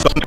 And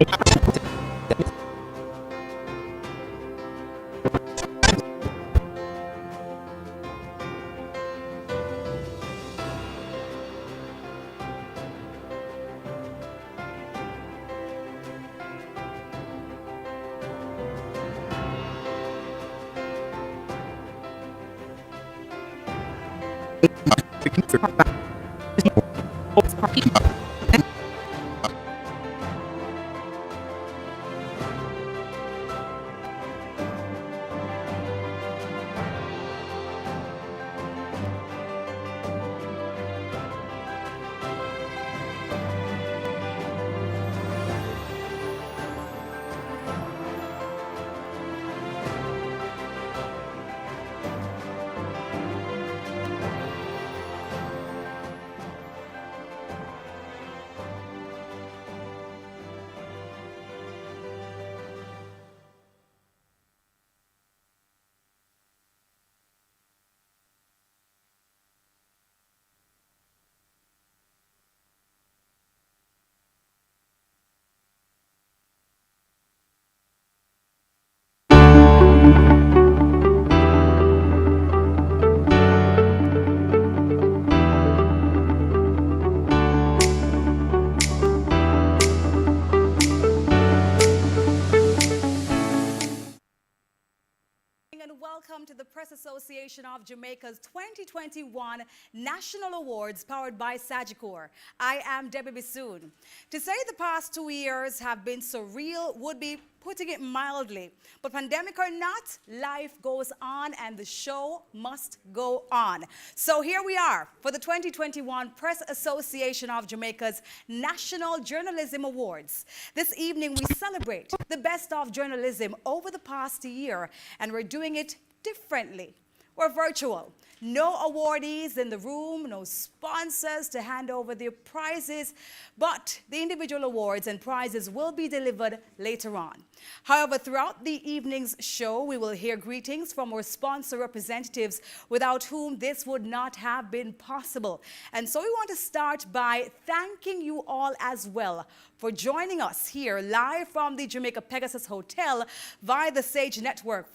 welcome to the Press Association of Jamaica's 2021 National Awards powered by Sagicor. I am Debbie Bissoon. To say the past 2 years have been surreal would be putting it mildly. But pandemic or not, life goes on and the show must go on. So here we are for the 2021 Press Association of Jamaica's National Journalism Awards. This evening we celebrate the best of journalism over the past year, and we're doing it differently. We're virtual. No awardees in the room, no sponsors to hand over their prizes, but the individual awards and prizes will be delivered later on. However, throughout the evening's show, we will hear greetings from our sponsor representatives without whom this would not have been possible. And so we want to start by thanking you all as well for joining us here live from the Jamaica Pegasus Hotel via the Sage Network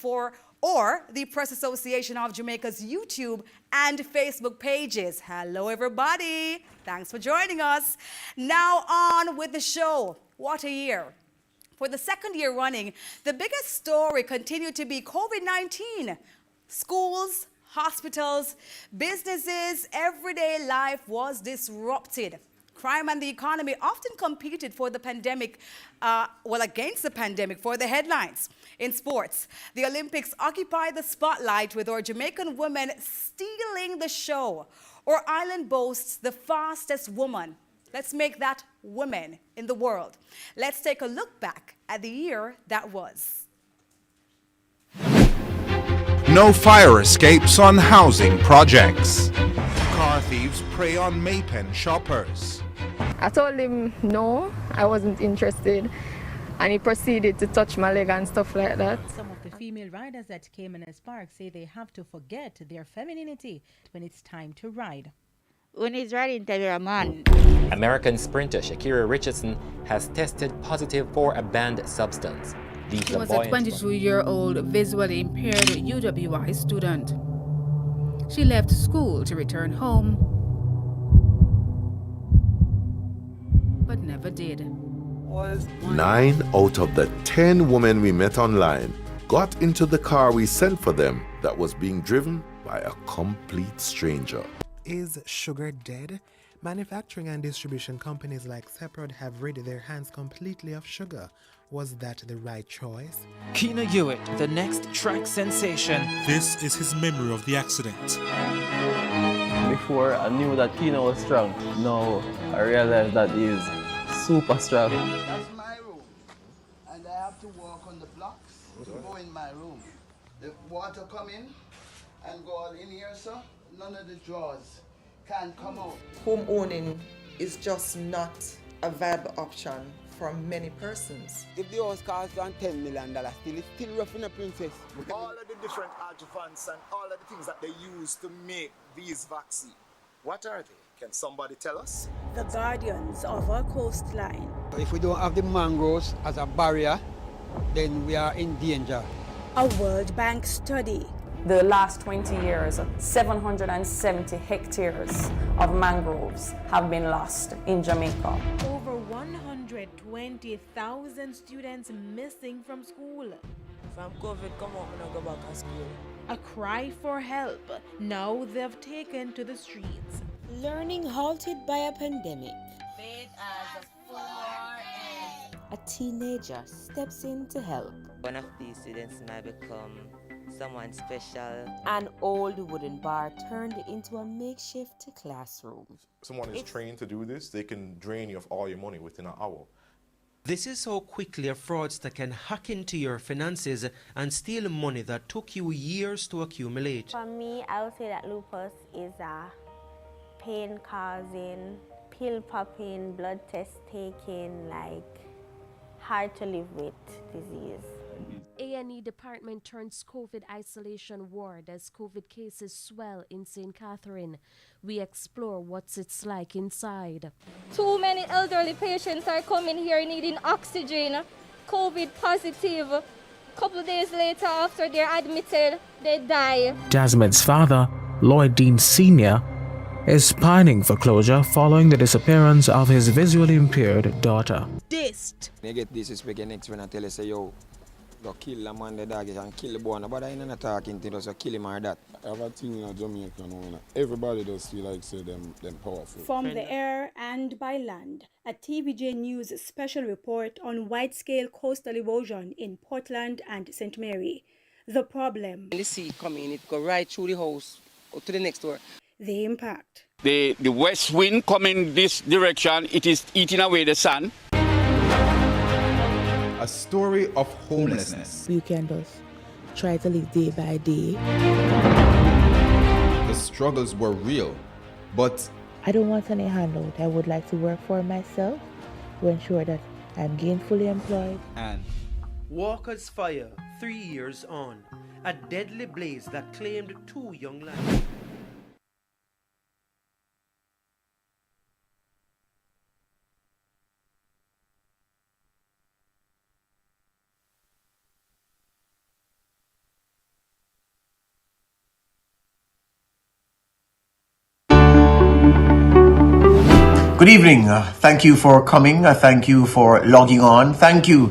or the Press Association of Jamaica's YouTube and Facebook pages. Hello, everybody. Thanks for joining us. Now on with the show. What a year. For the second year running, the biggest story continued to be COVID-19. Schools, hospitals, businesses, everyday life was disrupted. Crime and the economy often competed for the pandemic, against the pandemic for the headlines. In sports, the Olympics occupied the spotlight with our Jamaican women stealing the show. Our island boasts the fastest woman. Let's make that women in the world. Let's take a look back at the year that was. No fire escapes on housing projects. Car thieves prey on Maypen shoppers. I told him no, I wasn't interested, and he proceeded to touch my leg and stuff like that. Some of the female riders that came in as park say they have to forget their femininity when it's time to ride. When it's riding time, you're a man. American sprinter Shakira Richardson has tested positive for a banned substance. She was a 22-year-old visually impaired UWI student. She left school to return home, but never did. 9 out of the 10 women we met online got into the car we sent for them that was being driven by a complete stranger. Is sugar dead? Manufacturing and distribution companies like Seprod have rid their hands completely of sugar. Was that the right choice? Keena Hewitt, the next track sensation. This is his memory of the accident. Before I knew that Keena was strong. Now I realize that he is super strong. That's my room, and I have to walk on the blocks to go in my room. The water come in and go all in here, so none of the drawers can come out. Home owning is just not a viable option for many persons. If the house costs around $10 million, it's still rough in a princess. All of the different adjuvants and all of the things that they use to make these vaccines, what are they? Can somebody tell us? the guardians of our coastline. If we don't have the mangroves as a barrier, then we are in danger. A World Bank study. The last 20 years, 770 hectares of mangroves have been lost in Jamaica. Over 120,000 students missing from school. From COVID, come up and go back to school. A cry for help. Now they've taken to the streets. Learning halted by a pandemic. A teenager steps in to help. One of these students might become someone special. An old wooden bar turned into a makeshift classroom. Someone is trained to do this, they can drain you of all your money within an hour. This is how quickly a fraudster can hack into your finances and steal money that took you years to accumulate. For me, I would say that lupus is a pain-causing, pill-popping, blood test taking, like hard to live with disease. A&E department turns COVID isolation ward as COVID cases swell in St. Catherine. We explore what it's like inside. Too many elderly patients are coming here needing oxygen, COVID positive. Couple days later after they're admitted, they die. Jasmine's father, Lloyd Dean Sr., is pining for closure following the disappearance of his visually impaired daughter. Dist. You get this is speaking next when I tell you, say, yo, go kill the man, the dog, and kill the boy. But I'm not talking to you, so kill him or that. I have a thing in Jamaica now, everybody does feel like, say, them powerful. From the air and by land, a TVJ News special report on wide-scale coastal erosion in Portland and St. Mary. The problem. The sea coming, it go right through the house to the next door. The impact. The west wind coming this direction, it is eating away the sun. A story of homelessness. You can just try to live day by day. The struggles were real, but I don't want any handout. I would like to work for myself to ensure that I'm gainfully employed. And Walker's fire, 3 years on, a deadly blaze that claimed 2 young lives. Good evening. Thank you for coming. Thank you for logging on. Thank you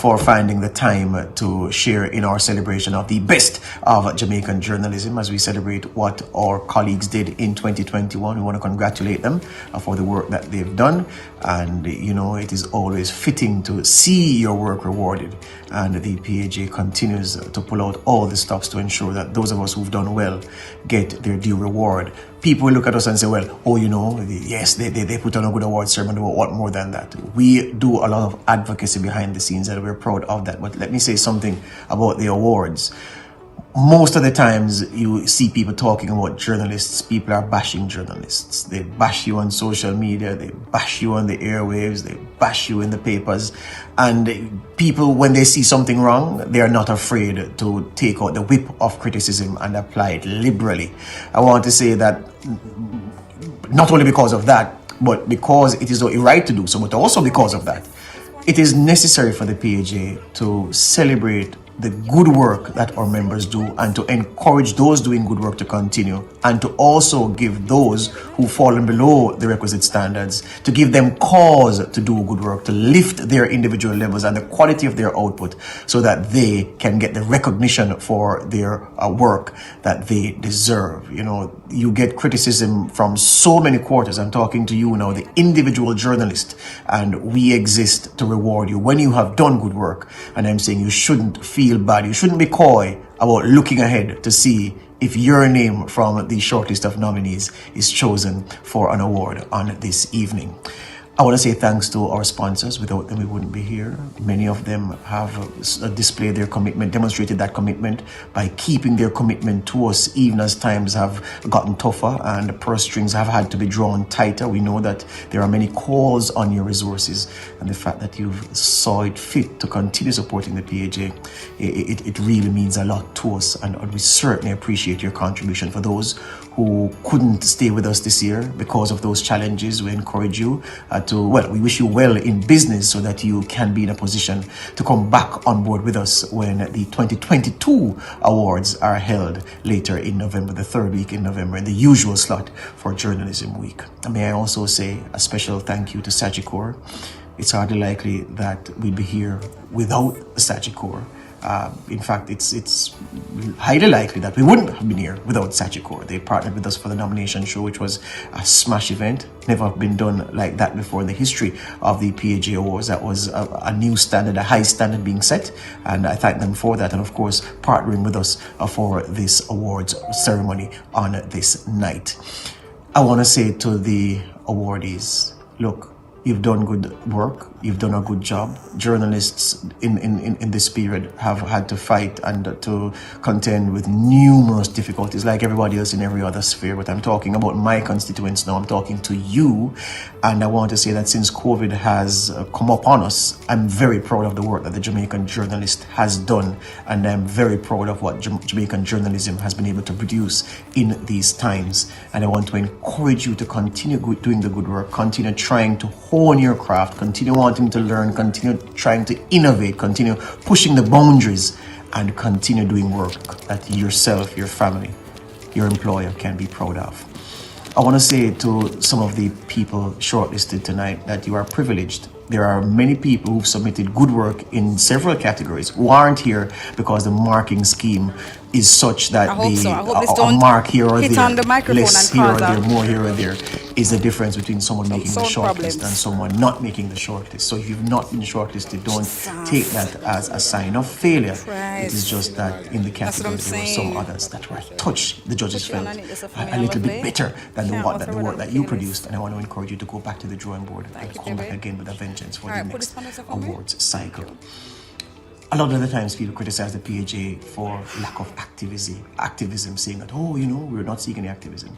for finding the time to share in our celebration of the best of Jamaican journalism as we celebrate what our colleagues did in 2021. We want to congratulate them for the work that they've done. And, you know, it is always fitting to see your work rewarded. And the PAJ continues to pull out all the stops to ensure that those of us who've done well get their due reward. People will look at us and say, well, oh, you know, yes, they put on a good award ceremony, but what more than that? We do a lot of advocacy behind the scenes and we're proud of that. But let me say something about the awards. Most of the times you see people talking about journalists, people are bashing journalists. They bash you on social media, they bash you on the airwaves, they bash you in the papers. And people, when they see something wrong, they are not afraid to take out the whip of criticism and apply it liberally. I want to say that not only because of that, but because it is the right to do so, but also because of that, it is necessary for the PAJ to celebrate the good work that our members do and to encourage those doing good work to continue and to also give those who fallen below the requisite standards, to give them cause to do good work, to lift their individual levels and the quality of their output so that they can get the recognition for their work that they deserve. You know, you get criticism from so many quarters. I'm talking to you now, the individual journalist, and we exist to reward you when you have done good work. And I'm saying you shouldn't feel bad. You shouldn't be coy about looking ahead to see if your name from the shortlist of nominees is chosen for an award on this evening. I want to say thanks to our sponsors. Without them, we wouldn't be here. Many of them have displayed their commitment, demonstrated that commitment by keeping their commitment to us, even as times have gotten tougher and the purse strings have had to be drawn tighter. We know that there are many calls on your resources, and the fact that you've saw it fit to continue supporting the PAJ, it really means a lot to us, and we certainly appreciate your contribution. For those who couldn't stay with us this year because of those challenges, we encourage you we wish you well in business so that you can be in a position to come back on board with us when the 2022 awards are held later in November, the third week in November, in the usual slot for Journalism Week. And may I also say a special thank you to Sagicor. It's hardly likely that we'd be here without Sagicor. In fact, it's highly likely that we wouldn't have been here without Sagicor. They partnered with us for the nomination show, which was a smash event. Never been done like that before in the history of the PAJ Awards. That was a new standard, a high standard being set, and I thank them for that. And of course, partnering with us for this awards ceremony on this night. I want to say to the awardees, look, you've done good work. You've done a good job. Journalists in this period have had to fight and to contend with numerous difficulties like everybody else in every other sphere. But I'm talking about my constituents now. I'm talking to you. And I want to say that since COVID has come upon us, I'm very proud of the work that the Jamaican journalist has done. And I'm very proud of what Jamaican journalism has been able to produce in these times. And I want to encourage you to continue doing the good work, continue trying to hone your craft, continue wanting to learn, continue trying to innovate, continue pushing the boundaries, and continue doing work that yourself, your family, your employer can be proud of. I want to say to some of the people shortlisted tonight that you are privileged. There are many people who've submitted good work in several categories who aren't here because the marking scheme is such that a mark here or there, less here or there, more here or there, is the difference between someone making the shortlist and someone not making the shortlist. So if you've not been shortlisted, don't take that as a sign of failure. It is just that in the category there were some others that were touched. The judges felt a little bit better than the work that you produced, and I want to encourage you to go back to the drawing board and come back again with a vengeance for the next awards cycle. A lot of the times people criticize the PAJ for lack of activism, saying that, we're not seeking activism.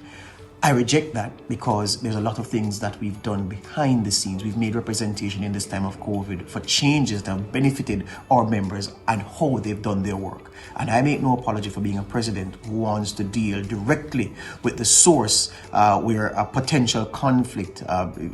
I reject that because there's a lot of things that we've done behind the scenes. We've made representation in this time of COVID for changes that have benefited our members and how they've done their work. And I make no apology for being a president who wants to deal directly with the source where a potential conflict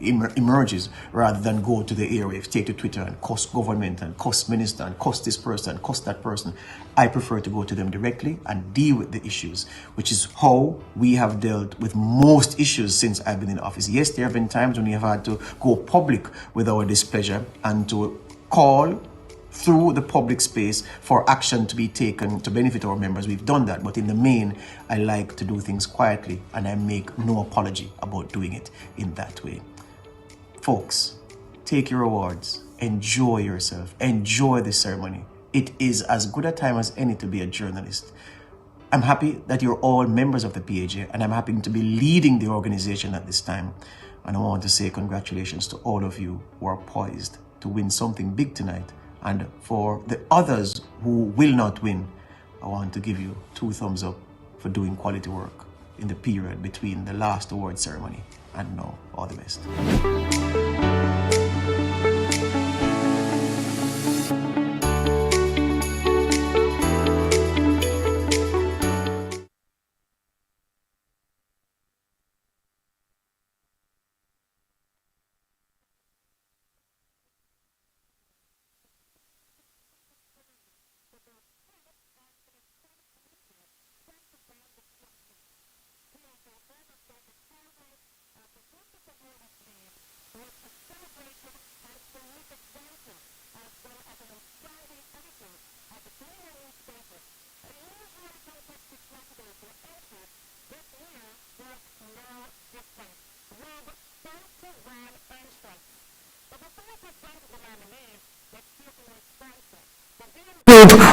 emerges, rather than go to the airwaves, take to Twitter and cuss government and cuss minister and cuss this person and cuss that person. I prefer to go to them directly and deal with the issues, which is how we have dealt with most issues since I've been in office. Yes, there have been times when we have had to go public with our displeasure and to call through the public space for action to be taken to benefit our members. We've done that, but in the main, I like to do things quietly, and I make no apology about doing it in that way. Folks, take your awards, enjoy yourself, enjoy the ceremony. It is as good a time as any to be a journalist. I'm happy that you're all members of the PAJ, and I'm happy to be leading the organization at this time. And I want to say congratulations to all of you who are poised to win something big tonight. And for the others who will not win, I want to give you 2 thumbs up for doing quality work in the period between the last award ceremony and now. All the best.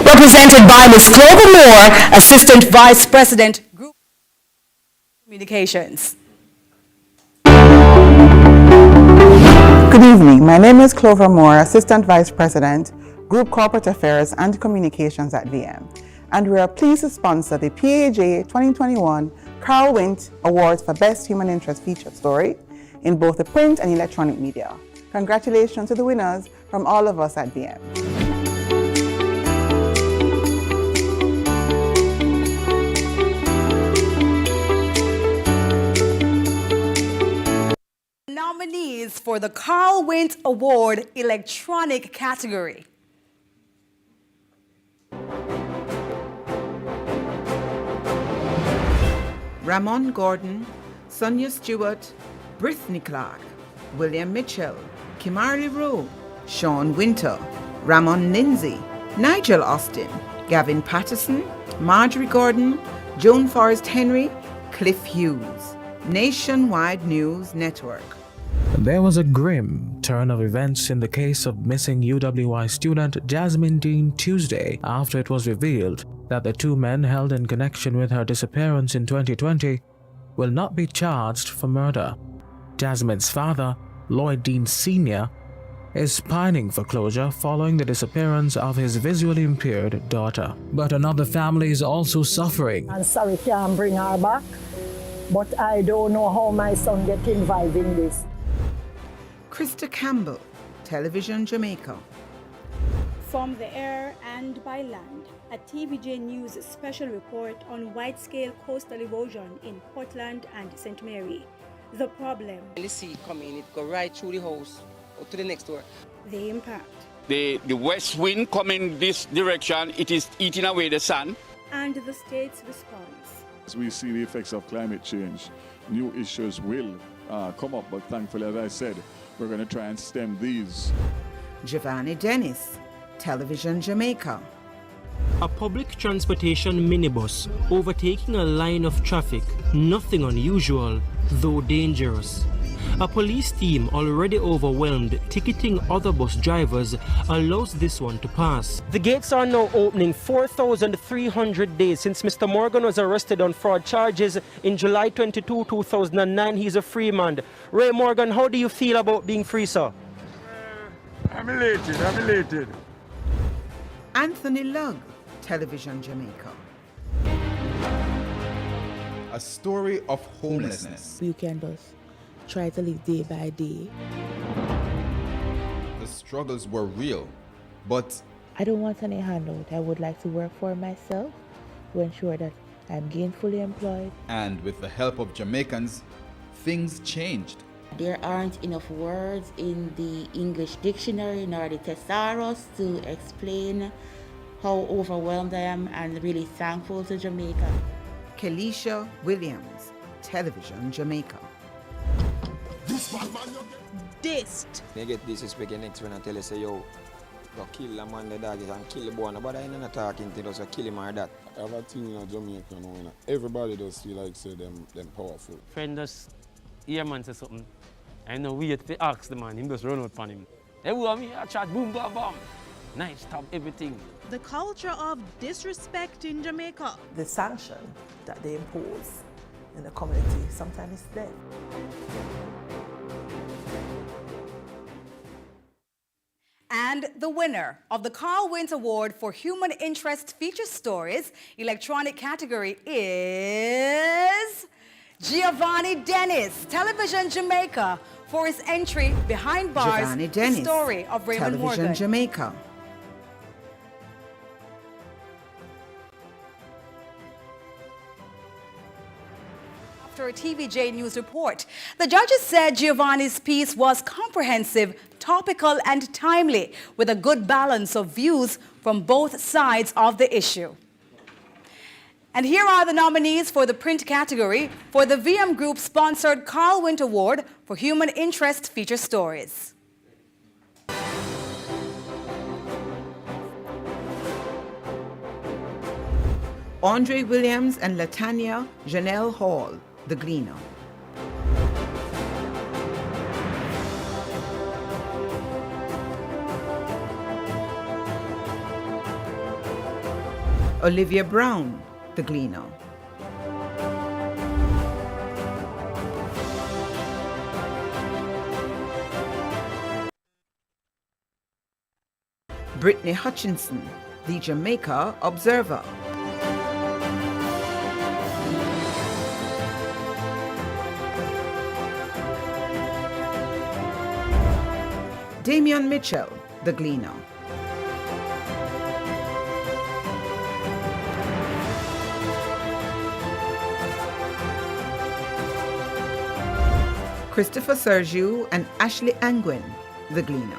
Represented by Ms. Clover Moore, Assistant Vice President, Group Communications. Good evening. My name is Clover Moore, Assistant Vice President, Group Corporate Affairs and Communications at VM. And we are pleased to sponsor the PAJ 2021 Carl Wint Awards for Best Human Interest Feature Story in both the print and electronic media. Congratulations to the winners from all of us at VM. Nominees for the Carl Wint Award electronic category. Ramon Gordon, Sonia Stewart, Brittany Clark, William Mitchell, Kimberly Rowe, Sean Winter, Ramon Lindsay, Nigel Austin, Gavin Patterson, Marjorie Gordon, Joan Forrest Henry, Cliff Hughes. Nationwide News Network. There was a grim turn of events in the case of missing UWI student Jasmine Dean Tuesday after it was revealed that the two men held in connection with her disappearance in 2020 will not be charged for murder. Jasmine's father, Lloyd Dean Sr., is pining for closure following the disappearance of his visually impaired daughter. But another family is also suffering. I'm sorry, can't bring her back, but I don't know how my son get involved in this. Krista Campbell, Television Jamaica. From the air and by land, a TVJ News special report on wide-scale coastal erosion in Portland and St. Mary. The problem. The sea come in, it go right through the house or to the next door. The impact. The west wind coming this direction, it is eating away the sun. And the state's response. As we see the effects of climate change, new issues will come up, but thankfully, as I said, we're going to try and stem these. Giovanni Dennis, Television Jamaica. A public transportation minibus overtaking a line of traffic, nothing unusual, though dangerous. A police team already overwhelmed ticketing other bus drivers allows this one to pass. The gates are now opening 4,300 days since Mr. Morgan was arrested on fraud charges in July 22, 2009. He's a free man. Ray Morgan, how do you feel about being free, sir? I'm elated. Anthony Lugg, Television Jamaica. A story of homelessness. You can just try to live day by day. The struggles were real, but I don't want any handout. I would like to work for myself to ensure that I'm gainfully employed. And with the help of Jamaicans, things changed. There aren't enough words in the English dictionary nor the thesaurus to explain how overwhelmed I am and really thankful to Jamaica. Kelisha Williams, Television Jamaica. Dissed. They get disrespected next when I tell you, say, yo, go kill the man, the dog, and kill the boy. But I ain't not talking to you, so kill him or that. I have a thing in Jamaica now, everybody does feel like say them powerful. Friend does hear man say something, I know wait to ask the man, him just run out on him. Hey, me, I chat, boom, bam, bam. Nice, stop everything. The culture of disrespect in Jamaica. The sanction that they impose in the community sometimes is dead. And the winner of the Carl Wint Award for Human Interest Feature Stories electronic category is Giovanni Dennis, Television Jamaica, for his entry Behind Bars, Giovanni the Dennis, story of Raymond Television Morgan. Jamaica. After a TVJ News report, the judges said Giovanni's piece was comprehensive, topical and timely, with a good balance of views from both sides of the issue. And here are the nominees for the print category for the VM Group-sponsored Carl Wint Award for Human Interest Feature Stories. Andre Williams and Latanya Janelle Hall, The Gleaner. Olivia Brown, The Gleaner. Brittany Hutchinson, the Jamaica Observer. Damian Mitchell, the Gleaner. Christopher Sergiu and Ashley Angwin, the Gleaner.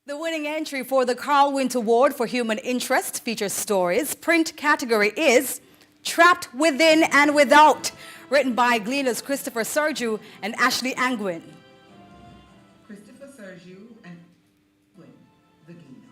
The winning entry for the Carl Wint Award for Human Interest features stories. Print category is Trapped Within and Without, written by Gleaners Christopher Sergiu and Ashley Angwin. Christopher Sergiu and Angwin, the Gleaner.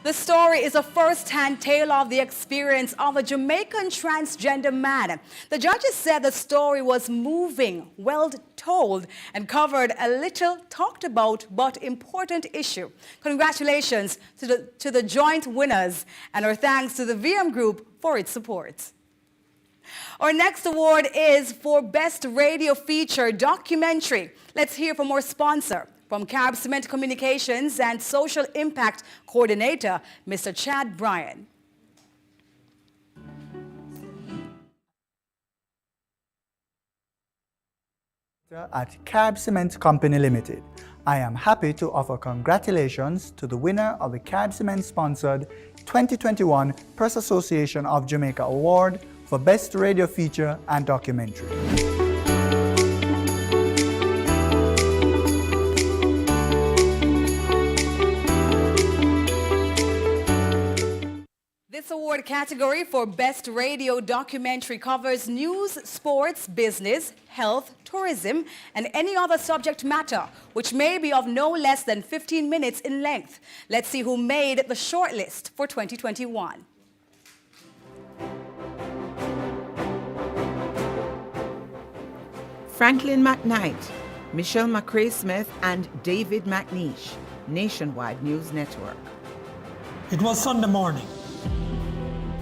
The story is a first-hand tale of the experience of a Jamaican transgender man. The judges said the story was moving, well told, and covered a little talked about but important issue. Congratulations to the joint winners, and our thanks to the VM Group for its support. Our next award is for Best Radio Feature Documentary. Let's hear from our sponsor. From Carib Cement Communications and Social Impact Coordinator, Mr. Chad Bryan. At Carib Cement Company Limited, I am happy to offer congratulations to the winner of the Carib Cement sponsored 2021 Press Association of Jamaica Award for Best Radio Feature and Documentary. This award category for Best Radio Documentary covers news, sports, business, health, tourism, and any other subject matter, which may be of no less than 15 minutes in length. Let's see who made the shortlist for 2021. Franklin McKnight, Michelle McRae-Smith, and David McNeish, Nationwide News Network. It was Sunday morning,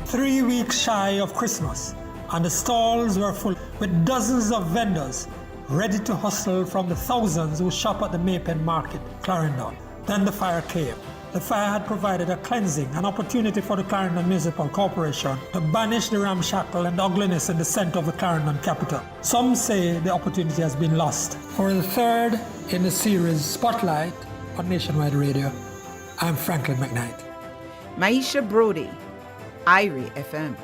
3 weeks shy of Christmas, and the stalls were full with dozens of vendors ready to hustle from the thousands who shop at the Maypen Market, Clarendon. Then the fire came. The fire had provided a cleansing, an opportunity for the Clarendon Municipal Corporation to banish the ramshackle and ugliness in the center of the Clarendon capital. Some say the opportunity has been lost. For the third in the series Spotlight on Nationwide Radio, I'm Franklin McKnight. Maisha Brody, Irie FM.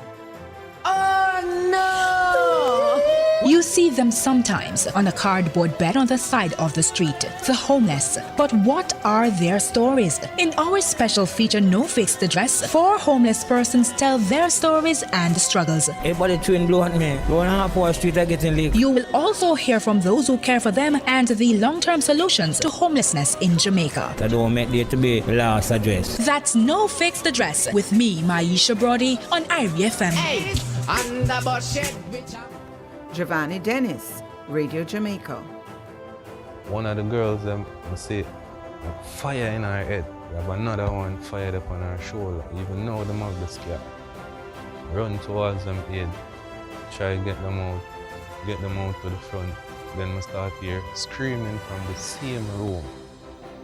Oh no! You see them sometimes on a cardboard bed on the side of the street, the homeless. But what are their stories? In our special feature, No Fix the Dress, 4 homeless persons tell their stories and struggles. Everybody twin blow at me. Going on up our street are getting leaked. You will also hear from those who care for them and the long-term solutions to homelessness in Jamaica. That don't make there to be last address. That's No Fix the Dress with me, Maisha Brody, on Irie FM. Hey, Giovanni Dennis, Radio Jamaica. One of the girls, I see fire in her head. We have another one fired up on her shoulder. Even now, them have the scare. Run towards them aid, try to get them out to the front. Then we start here screaming from the same room.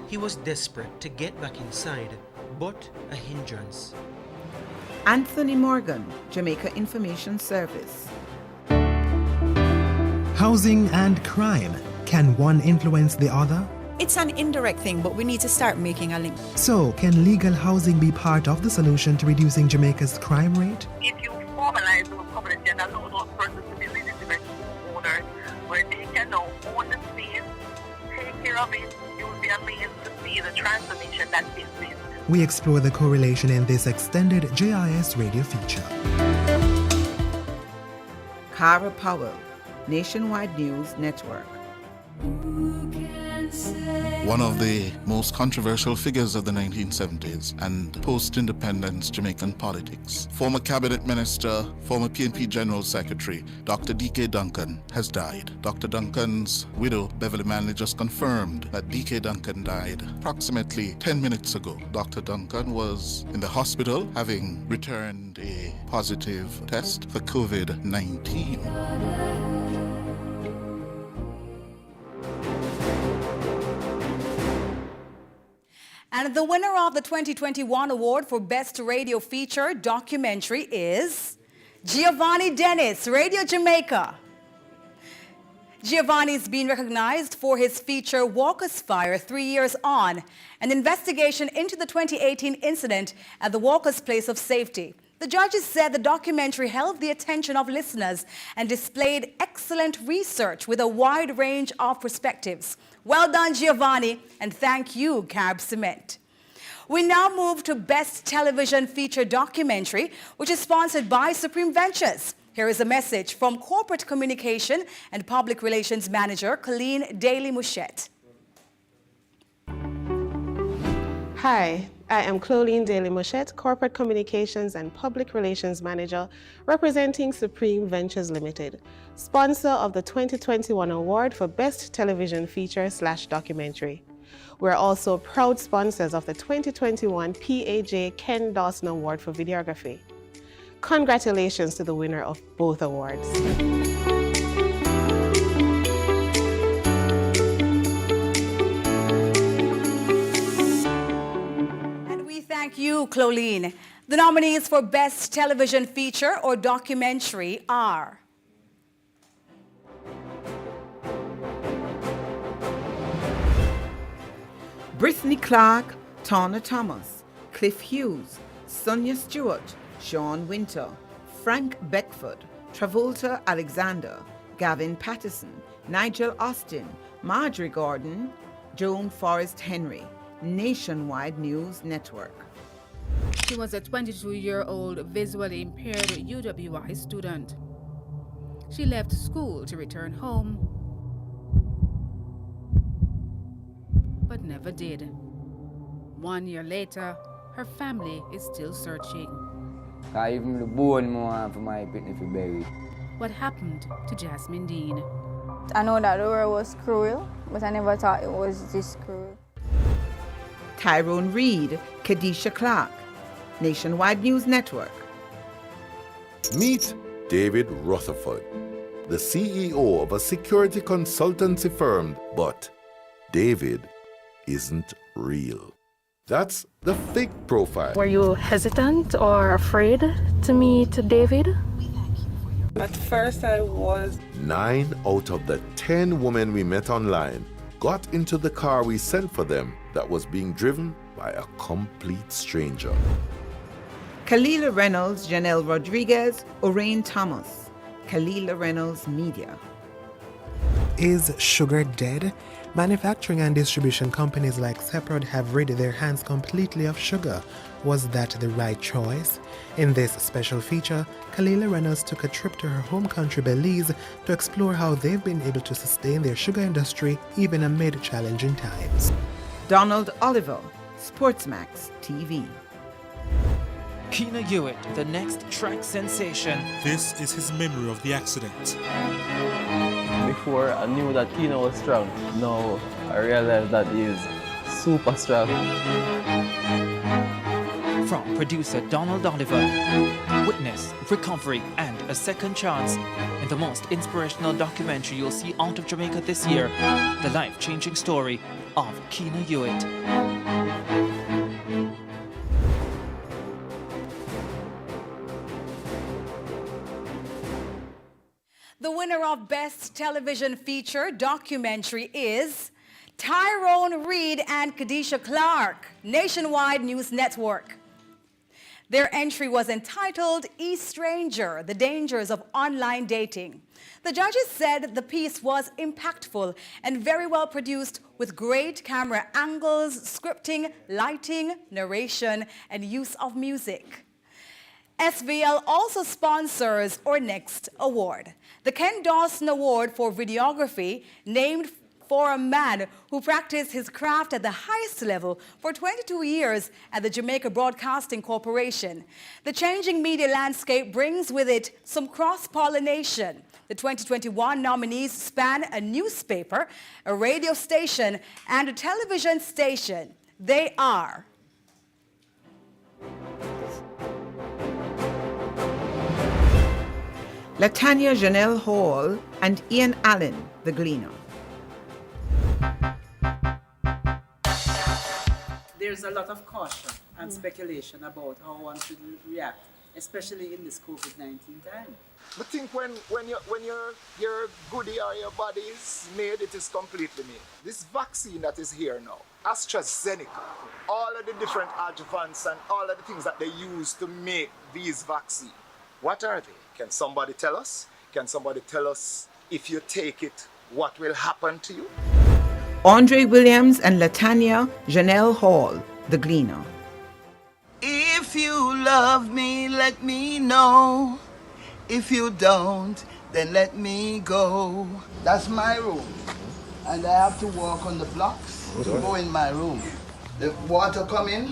He was desperate to get back inside, but a hindrance. Anthony Morgan, Jamaica Information Service. Housing and crime. Can one influence the other? It's an indirect thing, but we need to start making a link. So, can legal housing be part of the solution to reducing Jamaica's crime rate? If you formalize those covenants and allow those persons to be legitimate owners, where they can now own the space, take care of it, you'll be amazed to see the transformation that takes place. We explore the correlation in this extended JIS radio feature. Cara Powell, Nationwide News Network. Who can One of the most controversial figures of the 1970s and post-independence Jamaican politics. Former cabinet minister, former PNP General Secretary, Dr. D.K. Duncan has died. Dr. Duncan's widow, Beverly Manley, just confirmed that D.K. Duncan died approximately 10 minutes ago. Dr. Duncan was in the hospital having returned a positive test for COVID-19. And the winner of the 2021 award for Best Radio Feature Documentary is Giovanni Dennis, Radio Jamaica. Giovanni is being recognized for his feature Walker's Fire 3 years on, an investigation into the 2018 incident at the Walker's Place of Safety. The judges said the documentary held the attention of listeners and displayed excellent research with a wide range of perspectives. Well done, Giovanni, and thank you, Carb Cement. We now move to Best Television Feature Documentary, which is sponsored by Supreme Ventures. Here is a message from Corporate Communication and Public Relations Manager Colleen Daly-Mouchette. Hi, I am Colleen Daly-Mouchette, Corporate Communications and Public Relations Manager, representing Supreme Ventures Limited, sponsor of the 2021 award for Best Television Feature/Documentary. We're also proud sponsors of the 2021 PAJ Ken Dawson Award for Videography. Congratulations to the winner of both awards. Thank you, Colleen. The nominees for Best Television Feature or Documentary are Brittany Clark, Tawna Thomas, Cliff Hughes, Sonia Stewart, Sean Winter, Frank Beckford, Travolta Alexander, Gavin Patterson, Nigel Austin, Marjorie Gordon, Joan Forrest Henry. Nationwide News Network. She was a 22-year-old visually impaired UWI student. She left school to return home, but never did. 1 year later, her family is still searching. Even the bone more for my picnic for baby. What happened to Jasmine Dean? I know that the world was cruel, but I never thought it was this cruel. Tyrone Reed, Kadisha Clark, Nationwide News Network. Meet David Rutherford, the CEO of a security consultancy firm, but David isn't real. That's the fake profile. Were you hesitant or afraid to meet David? At first I was. 9 out of the 10 women we met online got into the car we sent for them that was being driven by a complete stranger. Kalila Reynolds, Janelle Rodriguez, Orain Thomas. Kalila Reynolds Media. Is sugar dead? Manufacturing and distribution companies like Seprod have rid their hands completely of sugar. Was that the right choice? In this special feature, Kalila Reynolds took a trip to her home country Belize to explore how they've been able to sustain their sugar industry even amid challenging times. Donald Oliver, Sportsmax TV. Keena Hewitt, the next track sensation. This is his memory of the accident. Before I knew that Keena was strong. Now I realize that he is super strong. From producer Donald Oliver, witness, recovery, and a second chance in the most inspirational documentary you'll see out of Jamaica this year, the life-changing story of Keena Hewitt. The winner of Best Television Feature Documentary is Tyrone Reed and Kadisha Clark, Nationwide News Network. Their entry was entitled E-Stranger, The Dangers of Online Dating. The judges said the piece was impactful and very well produced with great camera angles, scripting, lighting, narration, and use of music. SVL also sponsors our next award, the Ken Dawson Award for Videography, named for a man who practiced his craft at the highest level for 22 years at the Jamaica Broadcasting Corporation. The changing media landscape brings with it some cross-pollination. The 2021 nominees span a newspaper, a radio station, and a television station. They are Latanya Janelle Hall and Ian Allen, the Gleaner. There's a lot of caution and speculation about how one should react, especially in this COVID-19 time. I think when your goodie or your body is made, it is completely made. This vaccine that is here now, AstraZeneca, all of the different adjuvants and all of the things that they use to make these vaccines, what are they? Can somebody tell us? Can somebody tell us if you take it, what will happen to you? Andre Williams and Latanya Janelle Hall, the Gleaner. If you love me, let me know. If you don't, then let me go. That's my room. And I have to walk on the blocks to go in my room. The water come in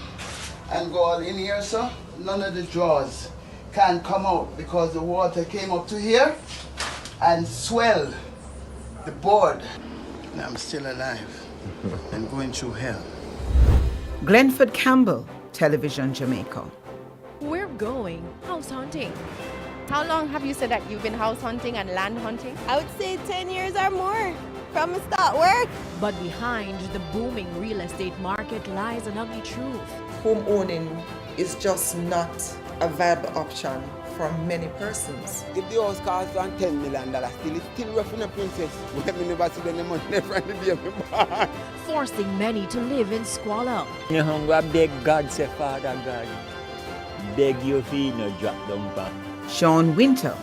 and go all in here, sir. None of the drawers can come out because the water came up to here and swelled the board. And I'm still alive and going through hell. Glenford Campbell, Television Jamaica. We're going house hunting. How long have you said that you've been house hunting and land hunting? I would say 10 years or more from the start work. But behind the booming real estate market lies an ugly truth. Home owning is just not a viable option for many persons. If the house costs $10 million, it's still rough in a princess. When me never see the money never the baby born. Forcing many to live in squalor. You hunger, beg God, say Father God, beg your feet no drop down back. Sean Winter,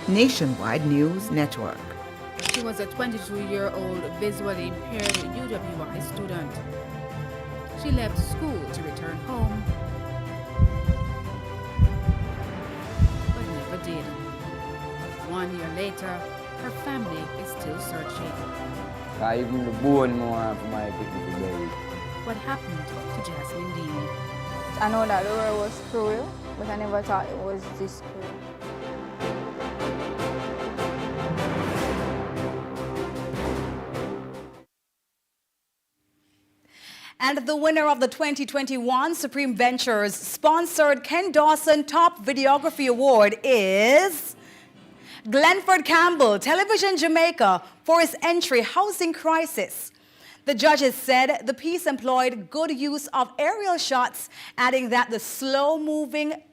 Nationwide News Network. She was a 22-year-old visually impaired UWI student. She left school to return home, but never did. 1 year later, her family is still searching. I even the bone more for my picnic today. What happened to Jasmine Dean? I know that the world was cruel, but I never thought it was this cruel. And the winner of the 2021 Supreme Ventures sponsored Ken Dawson Top Videography Award is Glenford Campbell, Television Jamaica, for his entry Housing Crisis. The judges said the piece employed good use of aerial shots, adding that the slow-moving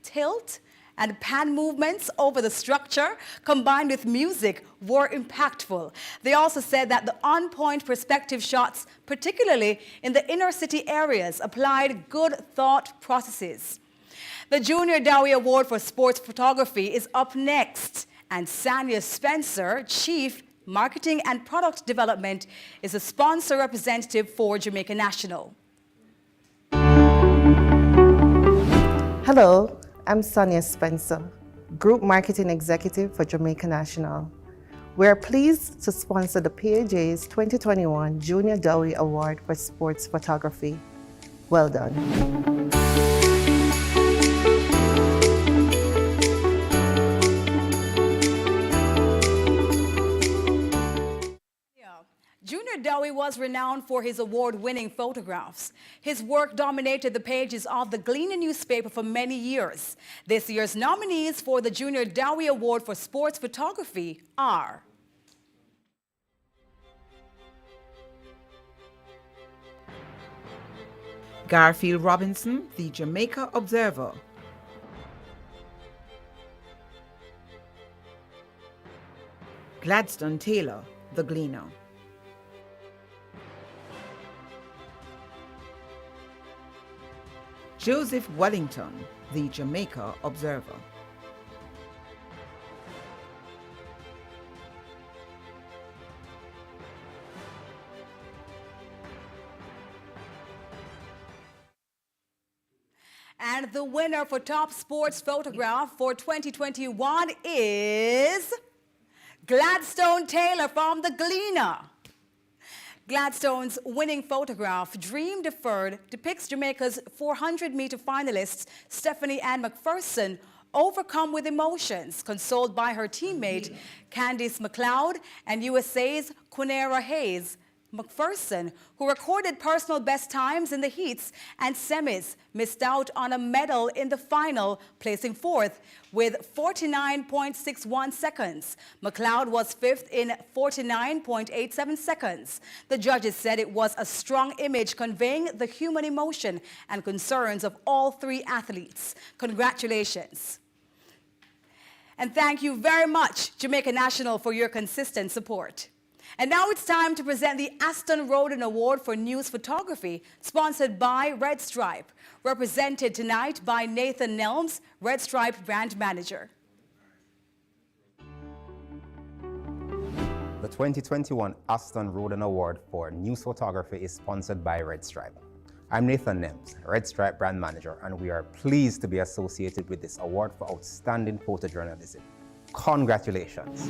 tilt and pan movements over the structure combined with music were impactful. They also said that the on-point perspective shots, particularly in the inner city areas, applied good thought processes. The Junior Dowie Award for Sports Photography is up next, and Sanya Spencer, Chief Marketing and Product Development, is a sponsor representative for Jamaica National. Hello, I'm Sonia Spencer, Group Marketing Executive for Jamaica National. We are pleased to sponsor the PAJ's 2021 Junior Dowie Award for Sports Photography. Well done. Junior Dowie was renowned for his award-winning photographs. His work dominated the pages of the Gleaner newspaper for many years. This year's nominees for the Junior Dowie Award for Sports Photography are Garfield Robinson, the Jamaica Observer. Gladstone Taylor, the Gleaner. Joseph Wellington, the Jamaica Observer. And the winner for Top Sports Photograph for 2021 is Gladstone Taylor from the Gleaner. Gladstone's winning photograph, Dream Deferred, depicts Jamaica's 400-meter finalist Stephanie Ann McPherson overcome with emotions, consoled by her teammate Candice McLeod and USA's Quinera Hayes. McPherson, who recorded personal best times in the heats and semis, missed out on a medal in the final, placing fourth with 49.61 seconds. McLeod was fifth in 49.87 seconds. The judges said it was a strong image conveying the human emotion and concerns of all three athletes. Congratulations. And thank you very much, Jamaica National, for your consistent support. And now it's time to present the Aston Roden Award for News Photography, sponsored by Red Stripe, represented tonight by Nathan Nelms, Red Stripe Brand Manager. The 2021 Aston Roden Award for News Photography is sponsored by Red Stripe. I'm Nathan Nelms, Red Stripe Brand Manager, and we are pleased to be associated with this award for outstanding photojournalism. Congratulations.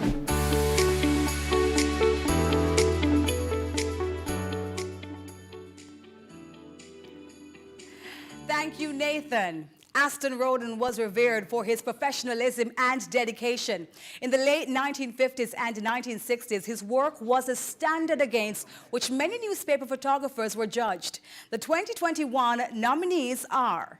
Thank you, Nathan. Aston Roden was revered for his professionalism and dedication. In the late 1950s and 1960s, his work was a standard against which many newspaper photographers were judged. The 2021 nominees are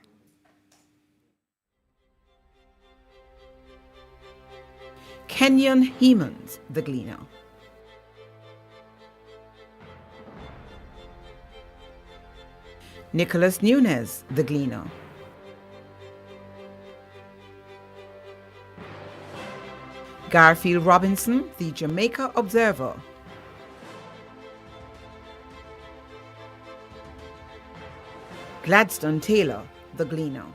Kenyon Hemans, The Gleaner. Nicholas Nunez, The Gleaner. Garfield Robinson, The Jamaica Observer. Gladstone Taylor, The Gleaner.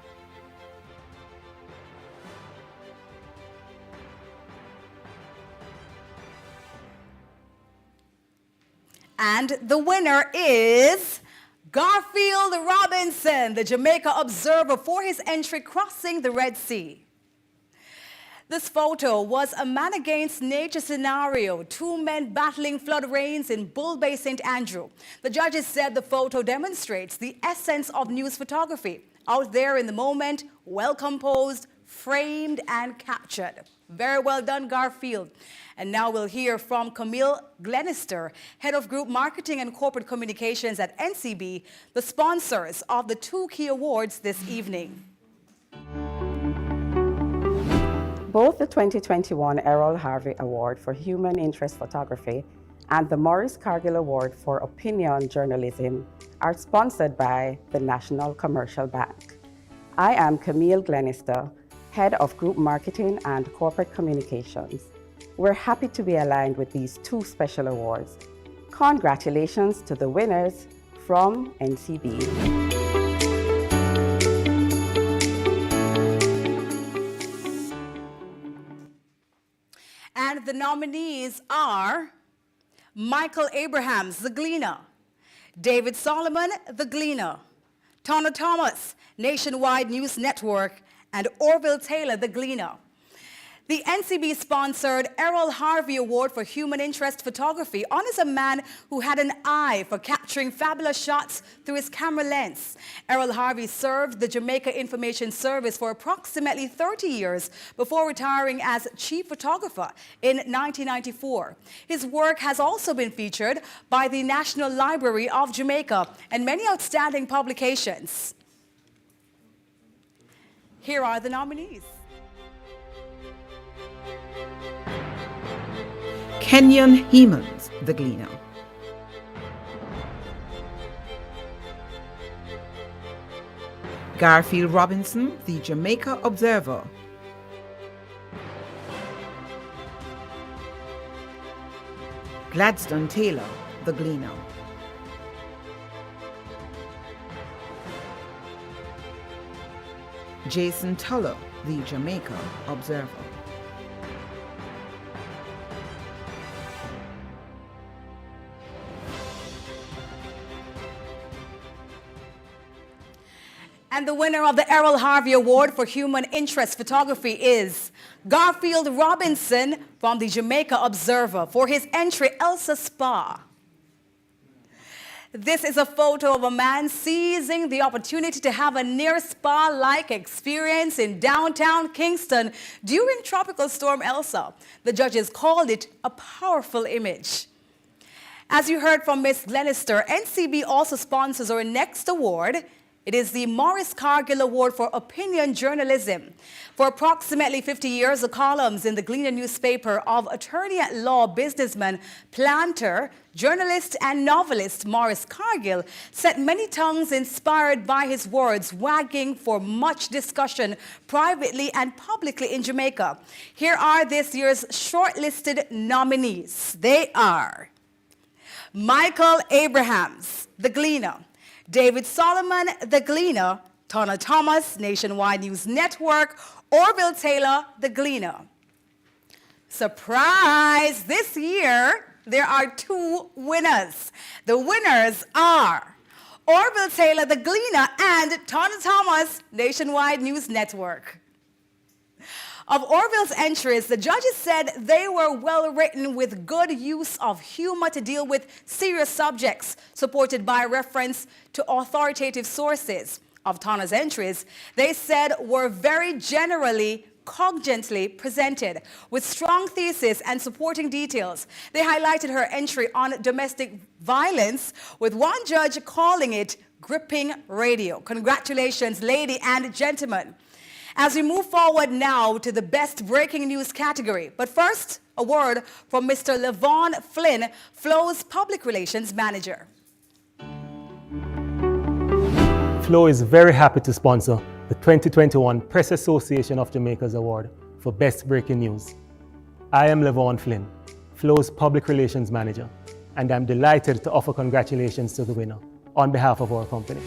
And the winner is Garfield Robinson, the Jamaica Observer, for his entry crossing the Red Sea. This photo was a man against nature scenario, two men battling flood rains in Bull Bay, St. Andrew. The judges said the photo demonstrates the essence of news photography, out there in the moment, well composed, framed and captured. Very well done, Garfield. And now we'll hear from Camille Glenister, Head of Group Marketing and Corporate Communications at NCB, the sponsors of the two key awards this evening. Both the 2021 Errol Harvey Award for Human Interest Photography and the Maurice Cargill Award for Opinion Journalism are sponsored by the National Commercial Bank. I am Camille Glenister, Head of Group Marketing and Corporate Communications. We're happy to be aligned with these two special awards. Congratulations to the winners from NCB. And the nominees are Michael Abrahams, The Gleaner; David Solomon, The Gleaner; Tonna Thomas, Nationwide News Network; and Orville Taylor, The Gleaner. The NCB-sponsored Errol Harvey Award for Human Interest Photography honors a man who had an eye for capturing fabulous shots through his camera lens. Errol Harvey served the Jamaica Information Service for approximately 30 years before retiring as chief photographer in 1994. His work has also been featured by the National Library of Jamaica and many outstanding publications. Here are the nominees. Kenyon Hemans, The Gleaner. Garfield Robinson, The Jamaica Observer. Gladstone Taylor, The Gleaner. Jason Tuller, The Jamaica Observer. And the winner of the Errol Harvey Award for Human Interest Photography is Garfield Robinson from the Jamaica Observer for his entry Elsa Spa. This is a photo of a man seizing the opportunity to have a near spa-like experience in downtown Kingston during Tropical Storm Elsa. The judges called it a powerful image. As you heard from Ms. Glenister, NCB also sponsors our next award. It is the Maurice Cargill Award for Opinion Journalism. For approximately 50 years, the columns in the Gleaner newspaper of attorney-at-law, businessman, planter, journalist and novelist Maurice Cargill set many tongues inspired by his words, wagging for much discussion privately and publicly in Jamaica. Here are this year's shortlisted nominees. They are Michael Abrahams, The Gleaner; David Solomon, The Gleaner; Tonna Thomas, Nationwide News Network; Orville Taylor, The Gleaner. Surprise! This year, there are two winners. The winners are Orville Taylor, The Gleaner, and Tonna Thomas, Nationwide News Network. Of Orville's entries, the judges said they were well written with good use of humor to deal with serious subjects, supported by reference to authoritative sources. Of Tonna's entries, they said were very generally cogently presented, with strong thesis and supporting details. They highlighted her entry on domestic violence, with one judge calling it gripping radio. Congratulations, ladies and gentlemen. As we move forward now to the best breaking news category. But first, a word from Mr. Levon Flynn, Flow's public relations manager. Flow is very happy to sponsor the 2021 Press Association of Jamaica's Award for Best Breaking News. I am Levon Flynn, Flow's public relations manager, and I'm delighted to offer congratulations to the winner on behalf of our company.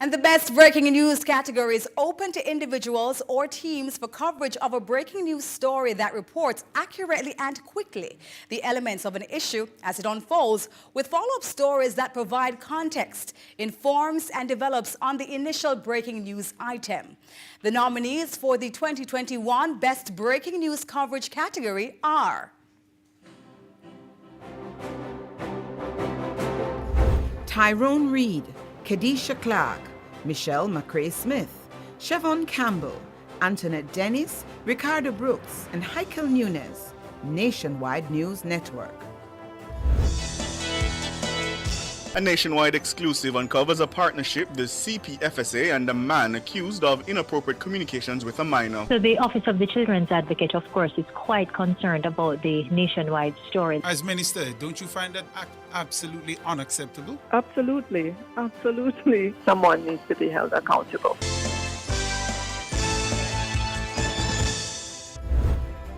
And the best breaking news category is open to individuals or teams for coverage of a breaking news story that reports accurately and quickly the elements of an issue as it unfolds, with follow-up stories that provide context, informs and develops on the initial breaking news item. The nominees for the 2021 Best Breaking News Coverage category are Tyrone Reed, Kadisha Clark, Michelle McRae-Smith, Siobhan Campbell, Antoinette Dennis, Ricardo Brooks, and Heikel Nunez, Nationwide News Network. A Nationwide exclusive uncovers a partnership the CPFSA and a man accused of inappropriate communications with a minor. So the Office of the Children's Advocate, of course, is quite concerned about the Nationwide story. As Minister, don't you find that absolutely unacceptable? Absolutely, absolutely. Someone needs to be held accountable.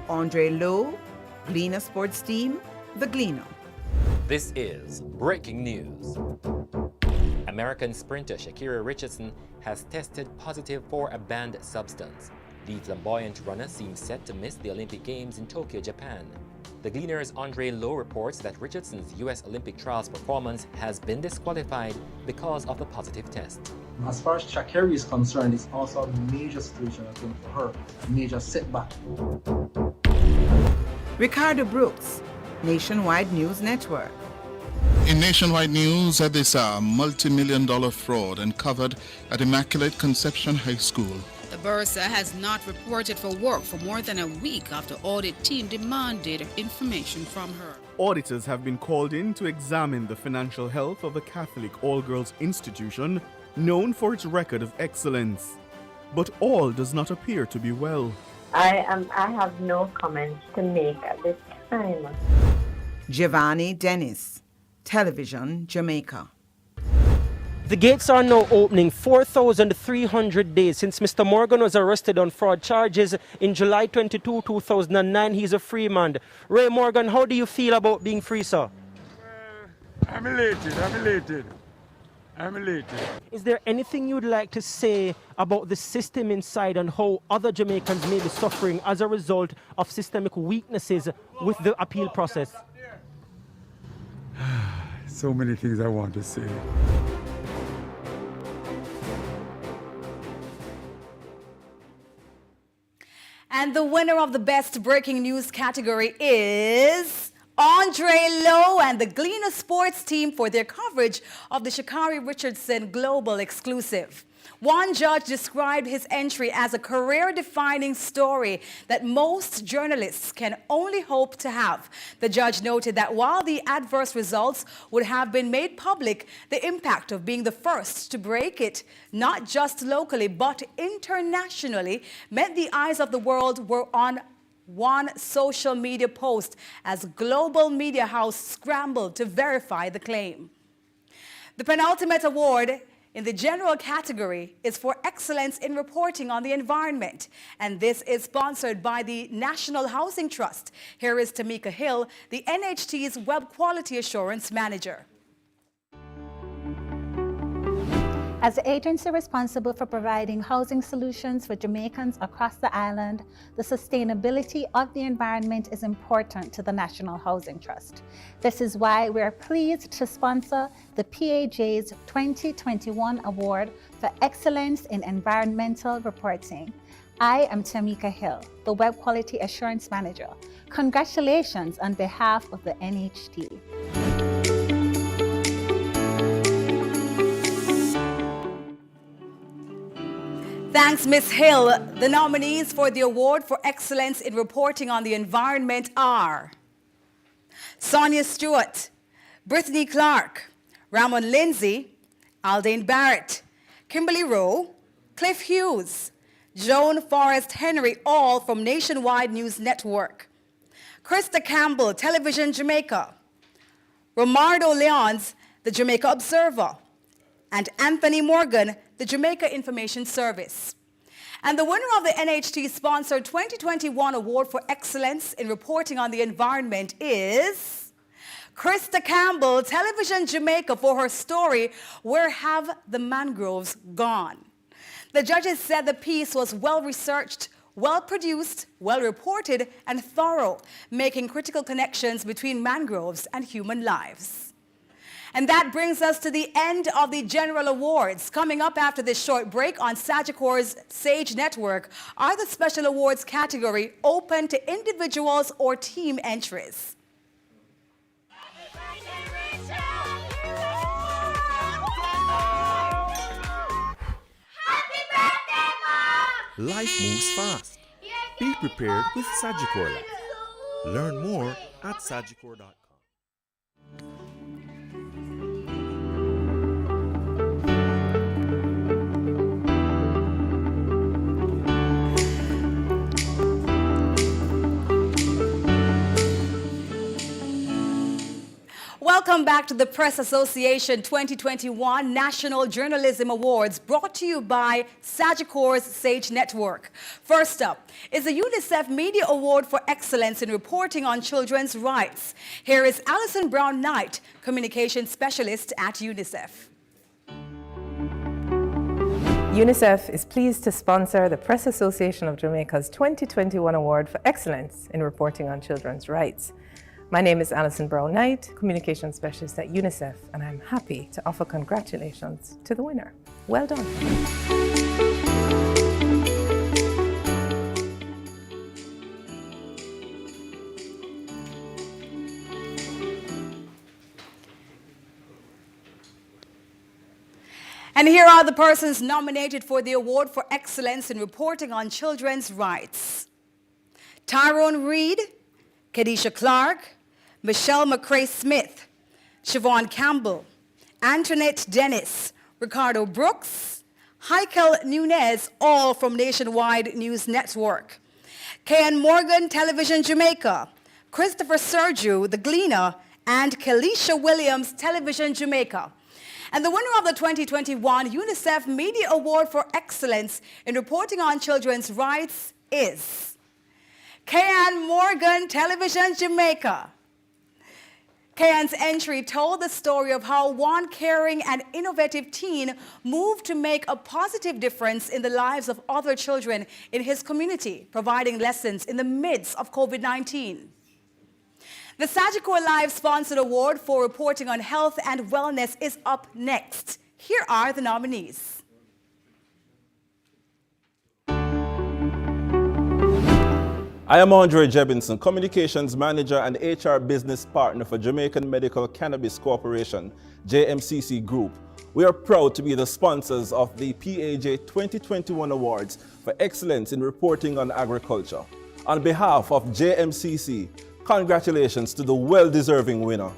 Andre Lowe, Gleaner Sports Team, The Gleaner. This is breaking news. American sprinter Shakira Richardson has tested positive for a banned substance. The flamboyant runner seems set to miss the Olympic Games in Tokyo, Japan. The Gleaner's Andre Lowe reports that Richardson's U.S. Olympic trials performance has been disqualified because of the positive test. As far as Shakira is concerned, it's also a major situation, I think, for her, a major setback. Ricardo Brooks, Nationwide News Network. In Nationwide News, this multi-million-dollar fraud uncovered at Immaculate Conception High School. The bursar has not reported for work for more than a week after audit team demanded information from her. Auditors have been called in to examine the financial health of the Catholic all-girls institution, known for its record of excellence. But all does not appear to be well. I have no comments to make at this time. Giovanni Dennis, Television, Jamaica. The gates are now opening 4,300 days since Mr. Morgan was arrested on fraud charges in July 22, 2009. He's a free man. Ray Morgan, how do you feel about being free, sir? I'm elated. Is there anything you'd like to say about the system inside and how other Jamaicans may be suffering as a result of systemic weaknesses with the appeal process? So many things I want to say. And the winner of the Best Breaking News category is Andre Lowe and the Gleaner Sports team for their coverage of the Sha'Carri Richardson Global Exclusive. One judge described his entry as a career-defining story that most journalists can only hope to have. The judge noted that while the adverse results would have been made public, the impact of being the first to break it, not just locally but internationally, meant the eyes of the world were on one social media post as Global Media House scrambled to verify the claim. The penultimate award in the general category is for excellence in reporting on the environment, and this is sponsored by the National Housing Trust. Here is Tamika Hill, the NHT's Web Quality Assurance Manager. As the agency responsible for providing housing solutions for Jamaicans across the island, the sustainability of the environment is important to the National Housing Trust. This is why we are pleased to sponsor the PAJ's 2021 Award for Excellence in Environmental Reporting. I am Tamika Hill, the Web Quality Assurance Manager. Congratulations on behalf of the NHT. Thanks, Ms. Hill. The nominees for the Award for Excellence in Reporting on the Environment are Sonia Stewart, Brittany Clark, Ramon Lindsay, Aldane Barrett, Kimberly Rowe, Cliff Hughes, Joan Forrest Henry, all from Nationwide News Network, Krista Campbell, Television Jamaica, Romardo Leons, the Jamaica Observer, and Anthony Morgan, the Jamaica Information Service. And the winner of the NHT-sponsored 2021 Award for Excellence in Reporting on the Environment is Krista Campbell, Television Jamaica, for her story, Where Have the Mangroves Gone? The judges said the piece was well-researched, well-produced, well-reported, and thorough, making critical connections between mangroves and human lives. And that brings us to the end of the general awards. Coming up after this short break on Sagicor's Sage Network are the special awards category, open to individuals or team entries. Life moves fast. Be prepared with Sagicor Life. Learn more at sagicor.com. Welcome back to the Press Association 2021 National Journalism Awards, brought to you by Sagicor's Sage Network. First up is the UNICEF Media Award for Excellence in Reporting on Children's Rights. Here is Alison Brown-Knight, Communications Specialist at UNICEF. UNICEF is pleased to sponsor the Press Association of Jamaica's 2021 Award for Excellence in Reporting on Children's Rights. My name is Alison Brown-Knight, Communications Specialist at UNICEF, and I'm happy to offer congratulations to the winner. Well done. And here are the persons nominated for the Award for Excellence in Reporting on Children's Rights: Tyrone Reed, Kadisha Clark, Michelle McCrae-Smith, Siobhan Campbell, Antoinette Dennis, Ricardo Brooks, Heikel Nunez, all from Nationwide News Network, Kayan Morgan, Television Jamaica, Christopher Sergiu, The Gleaner, and Kelisha Williams, Television Jamaica. And the winner of the 2021 UNICEF Media Award for Excellence in Reporting on Children's Rights is Kayan Morgan, Television Jamaica. Kayan's entry told the story of how one caring and innovative teen moved to make a positive difference in the lives of other children in his community, providing lessons in the midst of COVID-19. The Sagicor Live sponsored award for reporting on health and wellness is up next. Here are the nominees. I am Andre Jebinson, Communications Manager and HR Business Partner for Jamaican Medical Cannabis Corporation, JMCC Group. We are proud to be the sponsors of the PAJ 2021 Awards for Excellence in Reporting on Agriculture. On behalf of JMCC, congratulations to the well-deserving winner.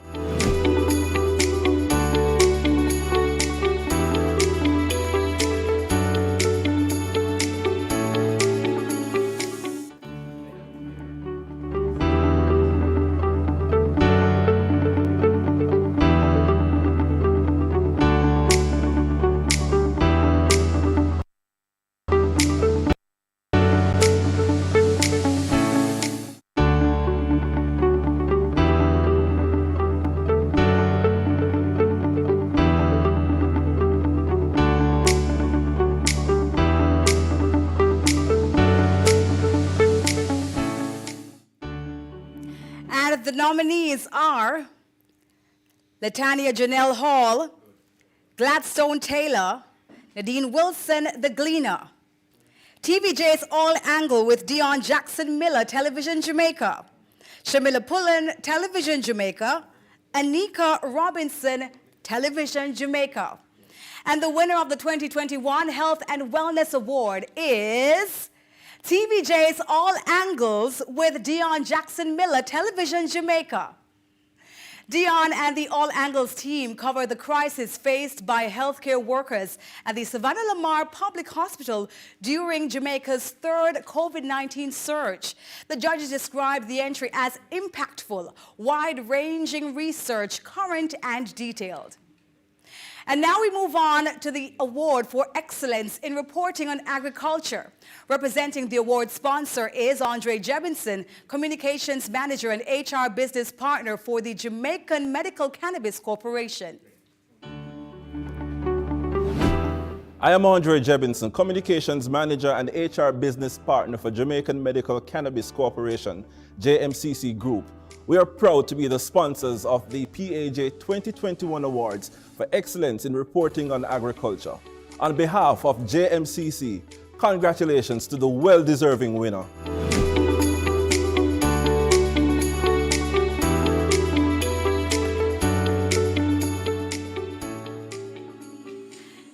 And the nominees are Latanya Janelle Hall, Gladstone Taylor, Nadine Wilson, The Gleaner, TVJ's All Angle with Dion Jackson Miller, Television Jamaica, Shamila Pullen, Television Jamaica, Anika Robinson, Television Jamaica. And the winner of the 2021 Health and Wellness Award is TVJ's All Angles with Dion Jackson Miller, Television Jamaica. Dion and the All Angles team cover the crisis faced by healthcare workers at the Savannah Lamar Public Hospital during Jamaica's third COVID-19 surge. The judges described the entry as impactful, wide-ranging research, current and detailed. And now we move on to the award for excellence in reporting on agriculture. Representing the award sponsor is Andre Jebinson, Communications Manager and HR Business Partner for the Jamaican Medical Cannabis Corporation. I am Andre Jebinson, Communications Manager and HR Business Partner for Jamaican Medical Cannabis Corporation, JMCC Group. We are proud to be the sponsors of the PAJ 2021 Awards for Excellence in Reporting on Agriculture. On behalf of JMCC, congratulations to the well-deserving winner.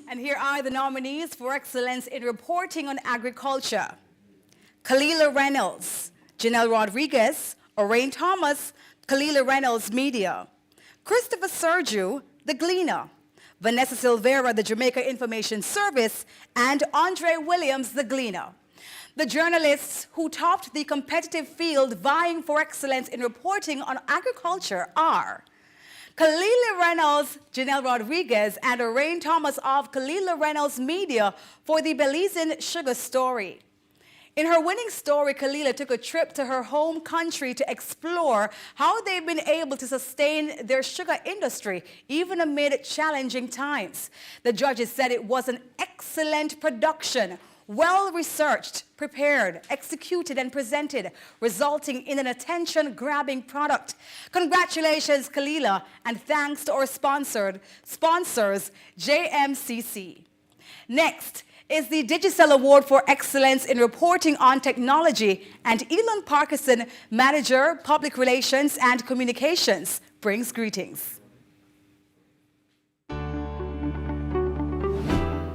And here are the nominees for excellence in reporting on agriculture. Kalila Reynolds, Janelle Rodriguez, Orain Thomas, Kalila Reynolds Media, Christopher Sergiu, The Gleaner, Vanessa Silvera, the Jamaica Information Service, and Andre Williams, The Gleaner. The journalists who topped the competitive field vying for excellence in reporting on agriculture are Kalila Reynolds, Janelle Rodriguez, and Orain Thomas of Kalila Reynolds Media for the Belizean sugar story. In her winning story, Kalila took a trip to her home country to explore how they've been able to sustain their sugar industry, even amid challenging times. The judges said it was an excellent production, well-researched, prepared, executed, and presented, resulting in an attention-grabbing product. Congratulations, Kalila, and thanks to our sponsors, JMCC. Next is the Digicel Award for Excellence in Reporting on Technology, and Elon Parkinson, Manager, Public Relations and Communications, brings greetings.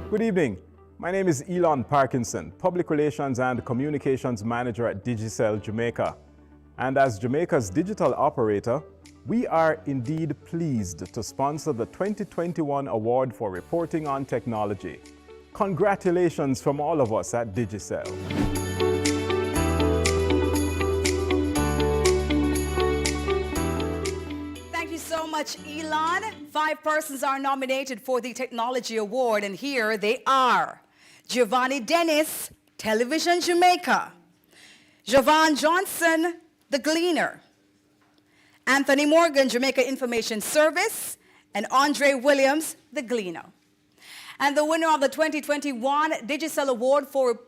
Good evening. My name is Elon Parkinson, Public Relations and Communications Manager at Digicel Jamaica. And as Jamaica's digital operator, we are indeed pleased to sponsor the 2021 Award for Reporting on Technology. Congratulations from all of us at Digicel. Thank you so much, Elon. 5 persons are nominated for the Technology Award, and here they are. Giovanni Dennis, Television Jamaica. Jovan Johnson, The Gleaner. Anthony Morgan, Jamaica Information Service. And Andre Williams, The Gleaner. And the winner of the 2021 Digicel Award for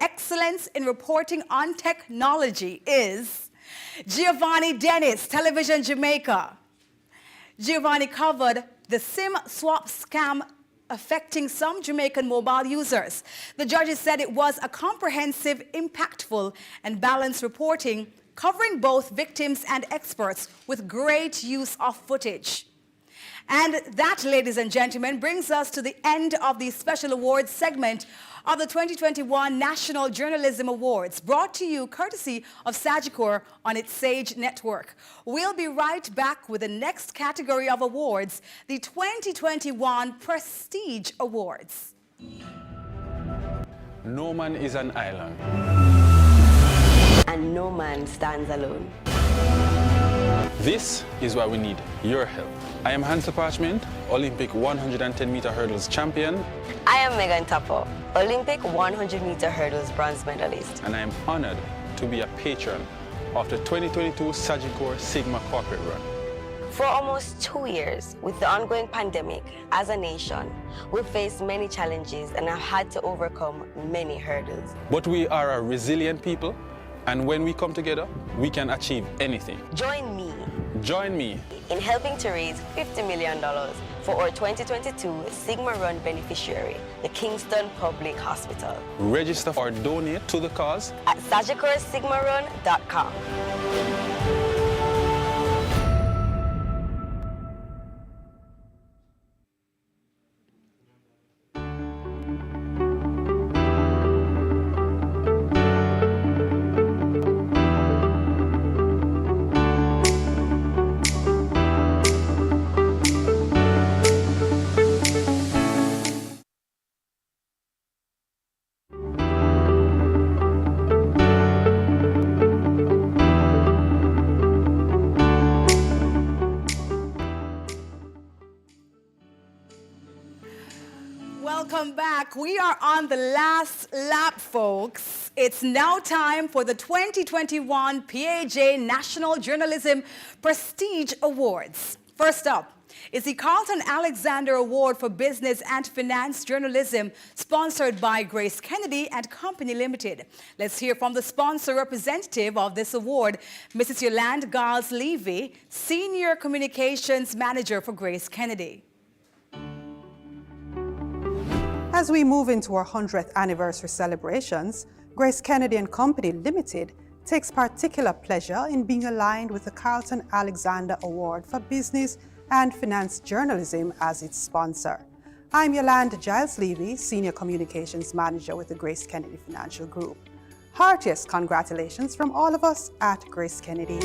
Excellence in Reporting on Technology is Giovanni Dennis, Television Jamaica. Giovanni covered the SIM swap scam affecting some Jamaican mobile users. The judges said it was a comprehensive, impactful, and balanced reporting covering both victims and experts with great use of footage. And that, ladies and gentlemen, brings us to the end of the special awards segment of the 2021 National Journalism Awards, brought to you courtesy of Sagicor on its Sage network. We'll be right back with the next category of awards, the 2021 Prestige Awards. No man is an island. And no man stands alone. This is why we need your help. I am Hansel Parchment, Olympic 110-meter hurdles champion. I am Megan Tupper, Olympic 100-meter hurdles bronze medalist. And I am honored to be a patron of the 2022 Sagicor Sigma Corporate Run. For almost 2 years, with the ongoing pandemic, as a nation, we've faced many challenges and have had to overcome many hurdles. But we are a resilient people, and when we come together, we can achieve anything. Join me in helping to raise $50 million for our 2022 Sigma Run beneficiary, the Kingston Public Hospital. Register or donate to the cause at SagicorSigmaRun.com. Welcome back. We are on the last lap, folks. It's now time for the 2021 PAJ National Journalism Prestige Awards. First up is the Carlton Alexander Award for Business and Finance Journalism, sponsored by Grace Kennedy and Company Limited. Let's hear from the sponsor representative of this award, Mrs. Yolande Giles-Levy, Senior Communications Manager for Grace Kennedy. As we move into our 100th anniversary celebrations, Grace Kennedy and Company Limited takes particular pleasure in being aligned with the Carlton Alexander Award for Business and Finance Journalism as its sponsor. I'm Yolande Giles-Levy, Senior Communications Manager with the Grace Kennedy Financial Group. Heartiest congratulations from all of us at Grace Kennedy.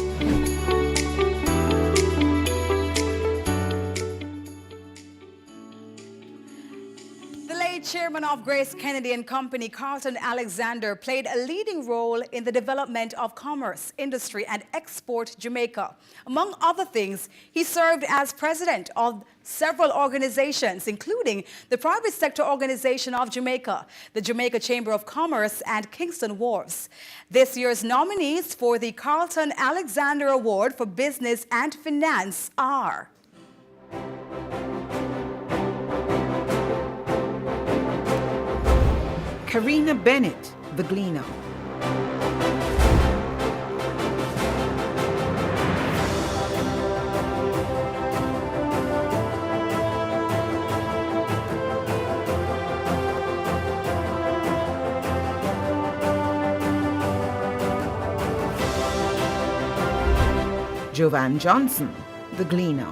Chairman of Grace Kennedy and Company, Carlton Alexander, played a leading role in the development of commerce, industry, and export Jamaica. Among other things, he served as president of several organizations, including the Private Sector Organization of Jamaica, the Jamaica Chamber of Commerce, and Kingston Wharves. This year's nominees for the Carlton Alexander Award for Business and Finance are Karina Bennett, The Gleaner. Jovan Johnson, The Gleaner.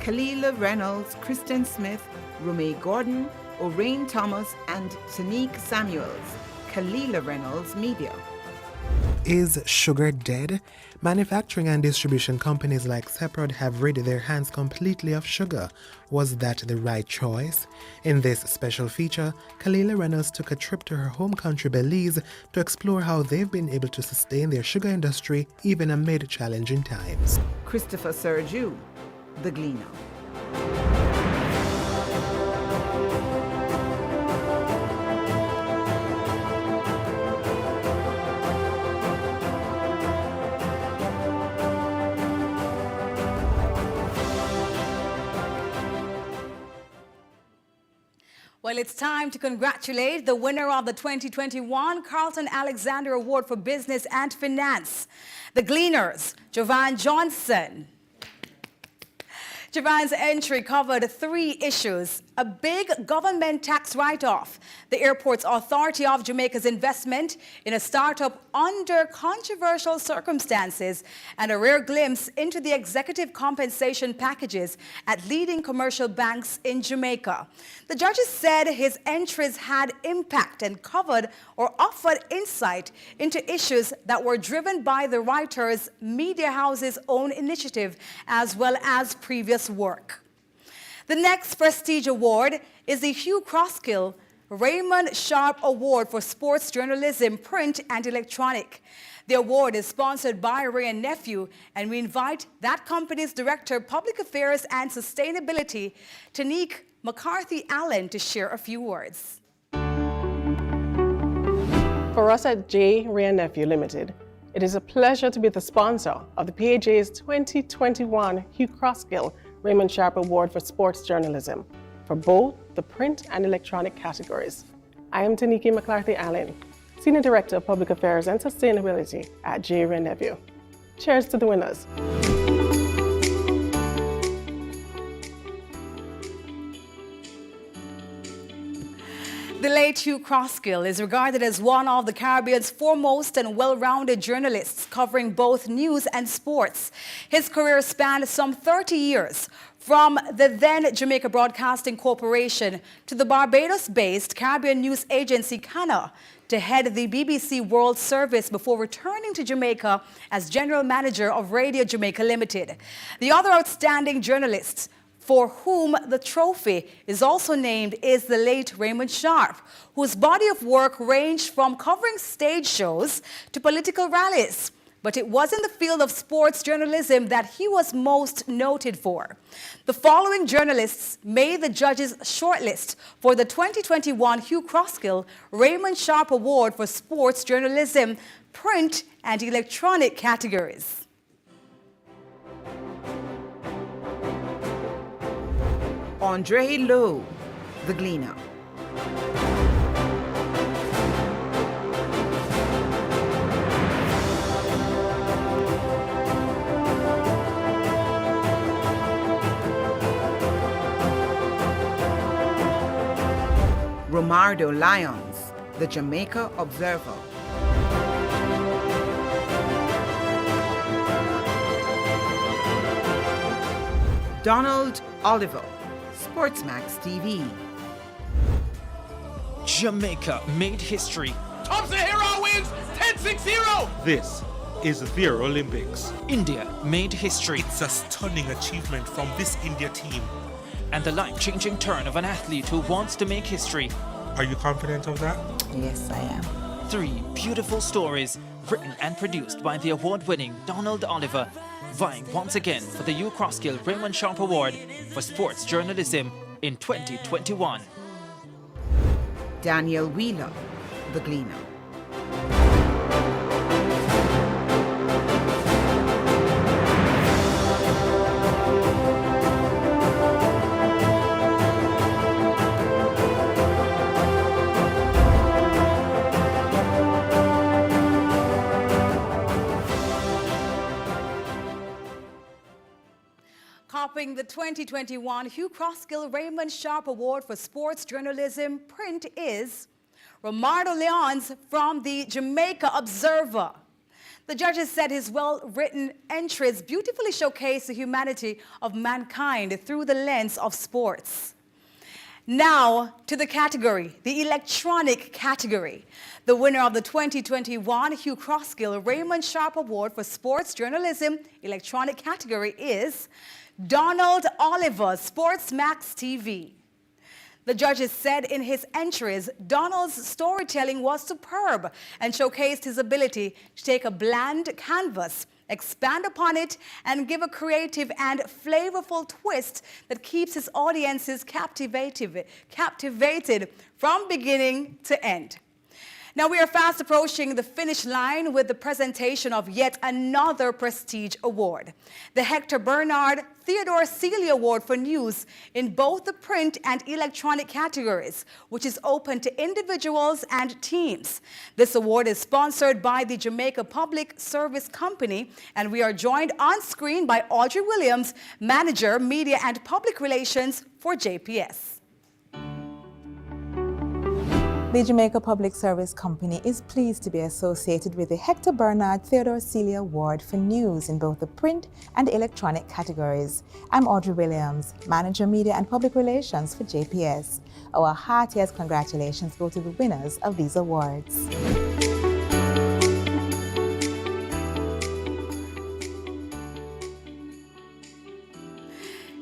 Kalila Reynolds, Kristen Smith, Rumay Gordon, O'Rain Thomas, and Tanique Samuels. Kalila Reynolds Media. Is sugar dead? Manufacturing and distribution companies like Seprod have rid their hands completely of sugar. Was that the right choice? In this special feature, Kalila Reynolds took a trip to her home country Belize to explore how they've been able to sustain their sugar industry even amid challenging times. Christopher Serju, The Gleaner. Well, it's time to congratulate the winner of the 2021 Carlton Alexander Award for Business and Finance, the Gleaners, Jovan Johnson. Jovan's entry covered 3 issues: a big government tax write-off, the Airports Authority of Jamaica's investment in a startup under controversial circumstances, and a rare glimpse into the executive compensation packages at leading commercial banks in Jamaica. The judges said his entries had impact and covered or offered insight into issues that were driven by the writer's media house's own initiative as well as previous work. The next prestige award is the Hugh Crosskill Raymond Sharp Award for Sports Journalism, Print and Electronic. The award is sponsored by Ray and Nephew, and we invite that company's Director of Public Affairs and Sustainability, Tanique McCarthy-Allen, to share a few words. For us at J. Ray and Nephew Limited, it is a pleasure to be the sponsor of the PAJ's 2021 Hugh Crosskill Raymond Sharp Award for Sports Journalism for both the print and electronic categories. I am Tanique McCarthy-Allen, Senior Director of Public Affairs and Sustainability at J. Ray and Nephew. Cheers to the winners. The late Hugh Crosskill is regarded as one of the Caribbean's foremost and well-rounded journalists covering both news and sports. His career spanned some 30 years, from the then Jamaica Broadcasting Corporation to the Barbados-based Caribbean news agency CANA to head the BBC World Service before returning to Jamaica as General Manager of Radio Jamaica Limited. The other outstanding journalists for whom the trophy is also named is the late Raymond Sharp, whose body of work ranged from covering stage shows to political rallies. But it was in the field of sports journalism that he was most noted for. The following journalists made the judges' shortlist for the 2021 Hugh Crosskill Raymond Sharp Award for Sports Journalism, Print and Electronic categories. Andre Lowe, The Gleaner. Romardo Lyons, The Jamaica Observer. Donald Oliver, Sportsmax TV. Jamaica made history. Tom Sahara wins 10-6-0. This is their Olympics. India made history. It's a stunning achievement from this India team. And the life-changing turn of an athlete who wants to make history. Are you confident of that? Yes, I am. 3 beautiful stories written and produced by the award-winning Donald Oliver, vying once again for the Hugh Crosskill Raymond Sharp Award for Sports Journalism in 2021. Daniel Wheeler, The Gleaner. Topping the 2021 Hugh Crosskill Raymond Sharp Award for Sports Journalism, Print is Romardo Lyons from the Jamaica Observer. The judges said his well-written entries beautifully showcase the humanity of mankind through the lens of sports. Now to the category, the electronic category. The winner of the 2021 Hugh Crosskill Raymond Sharp Award for Sports Journalism electronic category is Donald Oliver, Sportsmax TV. The judges said in his entries, Donald's storytelling was superb and showcased his ability to take a bland canvas, expand upon it, and give a creative and flavorful twist that keeps his audiences captivated from beginning to end. Now we are fast approaching the finish line with the presentation of yet another prestige award. The Hector Bernard Theodore Seeley Award for News in both the print and electronic categories, which is open to individuals and teams. This award is sponsored by the Jamaica Public Service Company, and we are joined on screen by Audrey Williams, Manager, Media and Public Relations for JPS. The Jamaica Public Service Company is pleased to be associated with the Hector Bernard Theodore Seeley Award for News in both the print and electronic categories. I'm Audrey Williams, Manager, Media and Public Relations for JPS. Our heartiest congratulations go to the winners of these awards.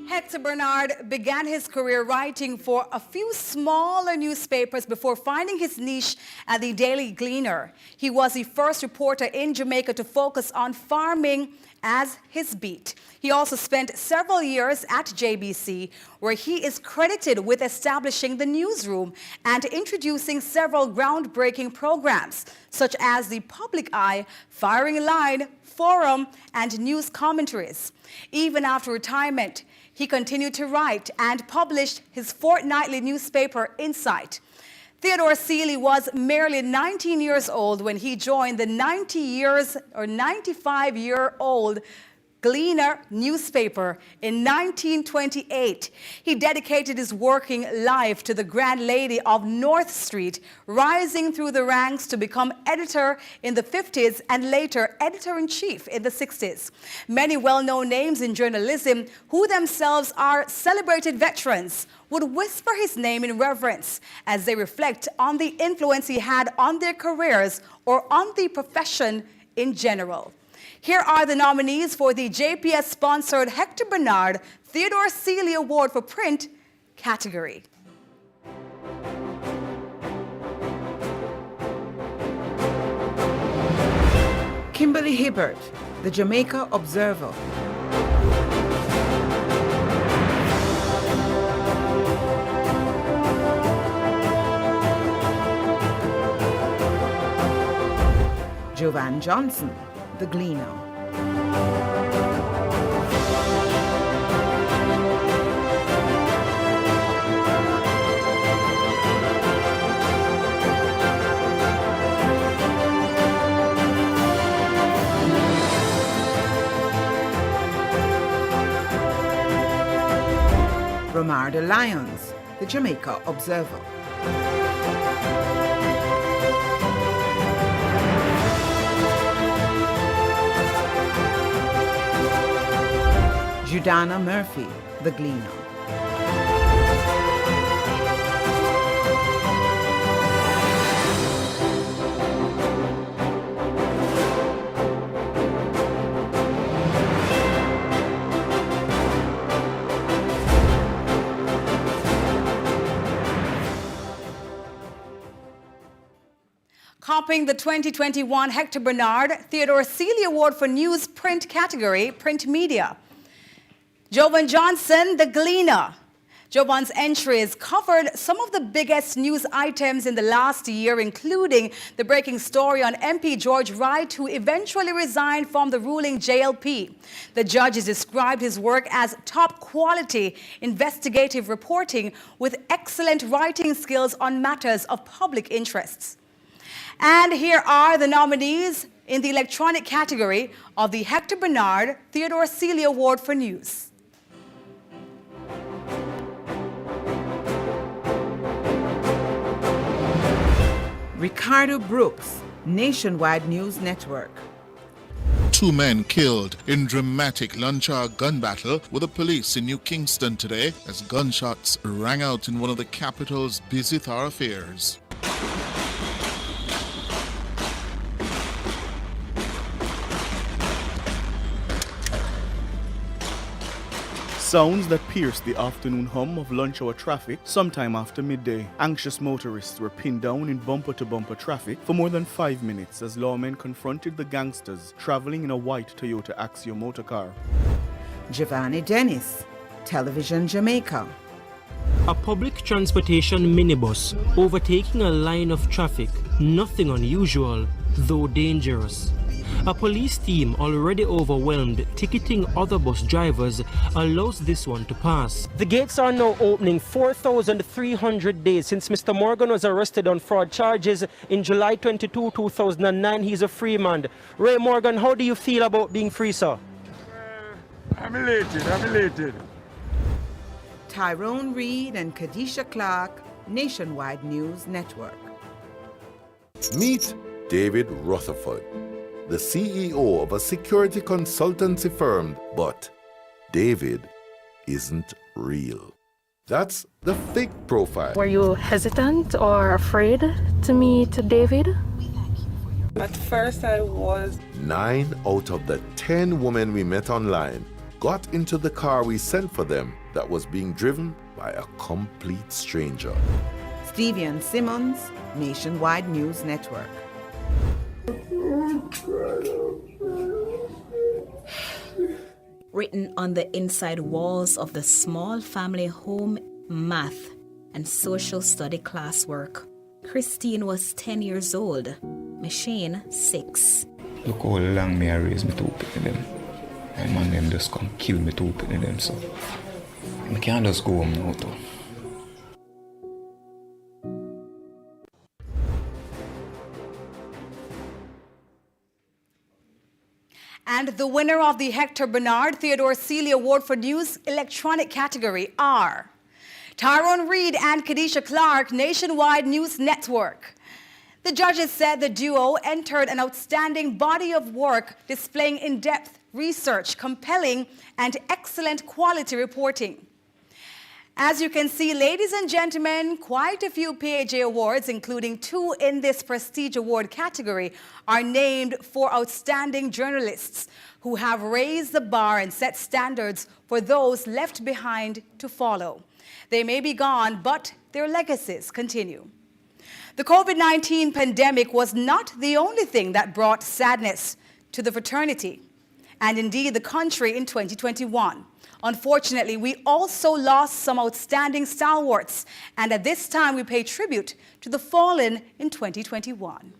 Hector Bernard began his career writing for a few smaller newspapers before finding his niche at the Daily Gleaner. He was the first reporter in Jamaica to focus on farming as his beat. He also spent several years at JBC, where he is credited with establishing the newsroom and introducing several groundbreaking programs, such as the Public Eye, Firing Line, Forum, and news commentaries. Even after retirement, he continued to write and published his fortnightly newspaper, Insight. Theodore Seeley was merely 19 years old when he joined the 95-year-old Gleaner newspaper in 1928. He dedicated his working life to the grand lady of North Street, rising through the ranks to become editor in the 50s and later editor-in-chief in the 60s. Many well-known names in journalism, who themselves are celebrated veterans, would whisper his name in reverence as they reflect on the influence he had on their careers or on the profession in general. Here are the nominees for the JPS-sponsored Hector Bernard Theodore Seeley Award for Print category. Kimberly Hibbert, The Jamaica Observer. Jovan Johnson, The Gleaner. Romarda Lyons, The Jamaica Observer. Judana Murphy, The Gleaner. Copying the 2021 Hector Bernard Theodore Seeley Award for News Print category, Print Media. Jovan Johnson, The Gleaner. Jovan's entries covered some of the biggest news items in the last year, including the breaking story on MP George Wright, who eventually resigned from the ruling JLP. The judges described his work as top-quality investigative reporting with excellent writing skills on matters of public interests. And here are the nominees in the electronic category of the Hector Bernard Theodore Seeley Award for News. Ricardo Brooks, Nationwide News Network. 2 men killed in dramatic lunch-hour gun battle with the police in New Kingston today as gunshots rang out in one of the capital's busy thoroughfares. Sounds that pierced the afternoon hum of lunch hour traffic sometime after midday. Anxious motorists were pinned down in bumper-to-bumper traffic for more than 5 minutes as lawmen confronted the gangsters traveling in a white Toyota Axio motorcar. Giovanni Dennis, Television Jamaica. A public transportation minibus overtaking a line of traffic, nothing unusual, though dangerous. A police team already overwhelmed ticketing other bus drivers allows this one to pass. The gates are now opening 4,300 days since Mr. Morgan was arrested on fraud charges in July 22, 2009. He's a free man. Ray Morgan, how do you feel about being free, sir? I'm elated. Tyrone Reed and Kadisha Clark, Nationwide News Network. Meet David Rutherford, the CEO of a security consultancy firm, but David isn't real. That's the fake profile. Were you hesitant or afraid to meet David? At first I was. 9 out of the 10 women we met online got into the car we sent for them that was being driven by a complete stranger. Stevian Simmons, Nationwide News Network. Written on the inside walls of the small family home, math and social study classwork. Christine was 10 years old, Machine 6. Look how long me I raise me 2 picking them. My man them just come kill me 2 picking them, so I can't just go home now too. And the winner of the Hector Bernard Theodore Seeley Award for News Electronic category are Tyrone Reed and Kadisha Clark, Nationwide News Network. The judges said the duo entered an outstanding body of work displaying in-depth research, compelling and excellent quality reporting. As you can see, ladies and gentlemen, quite a few PAJ awards, including 2 in this prestige award category, are named for outstanding journalists who have raised the bar and set standards for those left behind to follow. They may be gone, but their legacies continue. The COVID-19 pandemic was not the only thing that brought sadness to the fraternity, and indeed the country in 2021. Unfortunately, we also lost some outstanding stalwarts, and at this time we pay tribute to the fallen in 2021.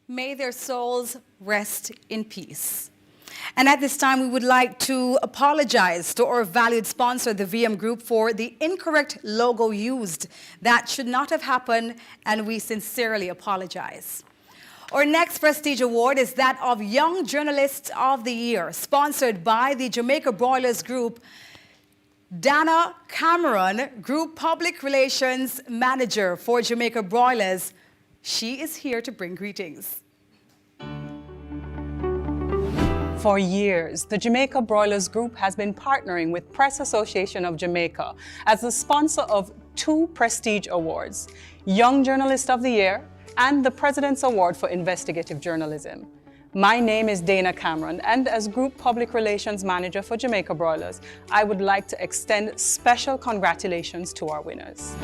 May their souls rest in peace. And at this time, we would like to apologize to our valued sponsor, the VM Group, for the incorrect logo used. That should not have happened, and we sincerely apologize. Our next prestige award is that of Young Journalist of the Year, sponsored by the Jamaica Broilers Group. Dana Cameron, Group Public Relations Manager for Jamaica Broilers. She is here to bring greetings. For years, the Jamaica Broilers Group has been partnering with Press Association of Jamaica as the sponsor of 2 prestige awards, Young Journalist of the Year and the President's Award for Investigative Journalism. My name is Dana Cameron, and as Group Public Relations Manager for Jamaica Broilers, I would like to extend special congratulations to our winners.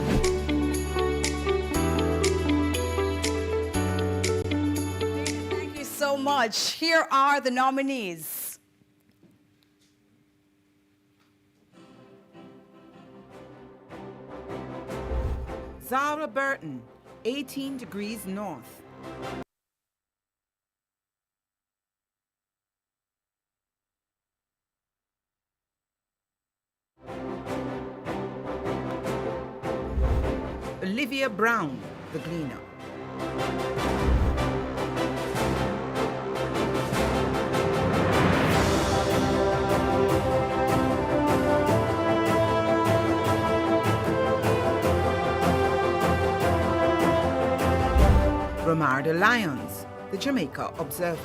So much. Here are the nominees. Zara Burton, 18 Degrees North. Olivia Brown, The Gleaner. Romarda Lyons, the Jamaica Observer.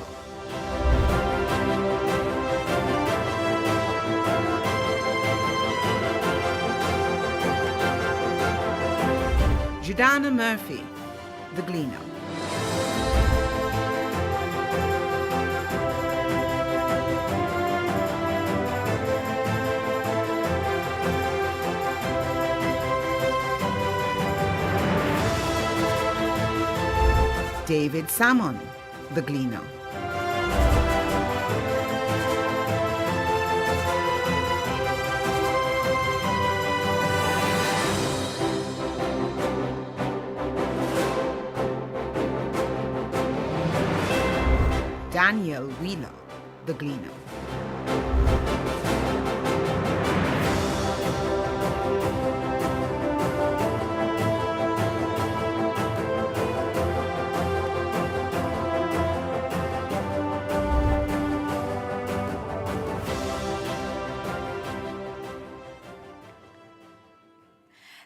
Judana Murphy, the Gleaner. David Salmon, the Gleaner. Daniel Wheeler, the Gleaner.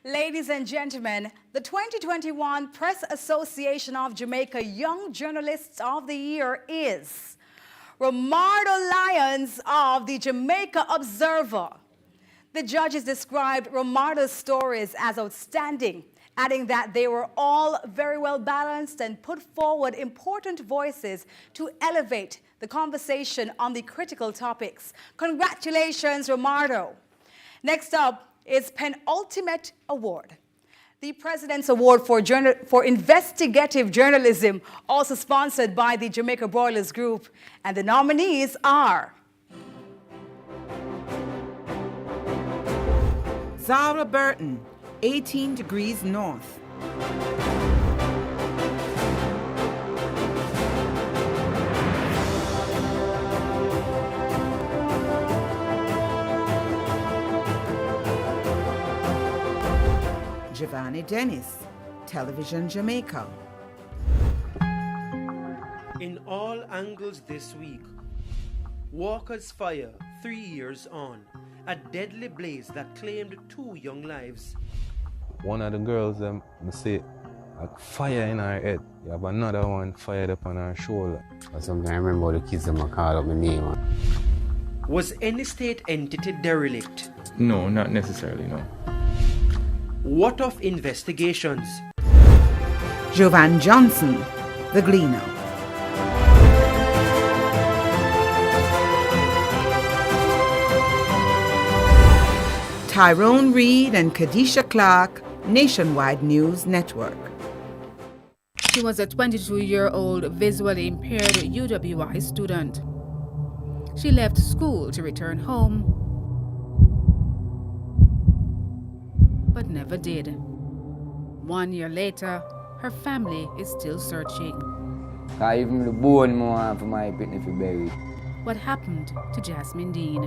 Ladies and gentlemen, the 2021 Press Association of Jamaica Young Journalists of the Year is Romarda Lyons of the Jamaica Observer. The judges described Romarda's stories as outstanding, adding that they were all very well balanced and put forward important voices to elevate the conversation on the critical topics. Congratulations, Romarda. Next up is Penultimate Award. The President's Award for Investigative Journalism, also sponsored by the Jamaica Broilers Group. And the nominees are Zara Burton, 18 Degrees North. Giovanni Dennis, Television Jamaica. In all angles this week, Walker's Fire, 3 years on, a deadly blaze that claimed 2 young lives. One of the girls, I see a fire in her head. You have another one fired up on her shoulder. Sometimes I remember the kids that call up my name. Was any state entity derelict? No, not necessarily, no. What of investigations? Jovan Johnson, The Gleaner. Tyrone Reed and Kadisha Clark, Nationwide News Network. She was a 22-year-old visually impaired UWI student. She left school to return home, but never did. 1 year later, her family is still searching. Even the bone more for my picnic for buried. What happened to Jasmine Dean?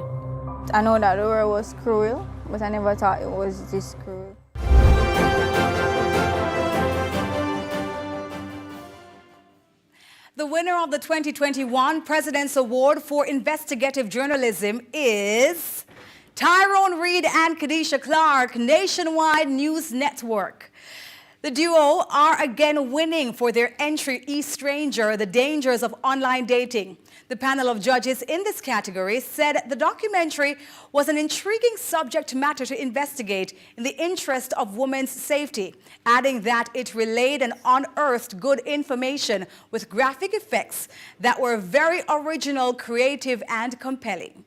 I know that the world was cruel, but I never thought it was this cruel. The winner of the 2021 President's Award for Investigative Journalism is Tyrone Reed and Kadisha Clark, Nationwide News Network. The duo are again winning for their entry, E Stranger, The Dangers of Online Dating. The panel of judges in this category said the documentary was an intriguing subject matter to investigate in the interest of women's safety, adding that it relayed and unearthed good information with graphic effects that were very original, creative, and compelling.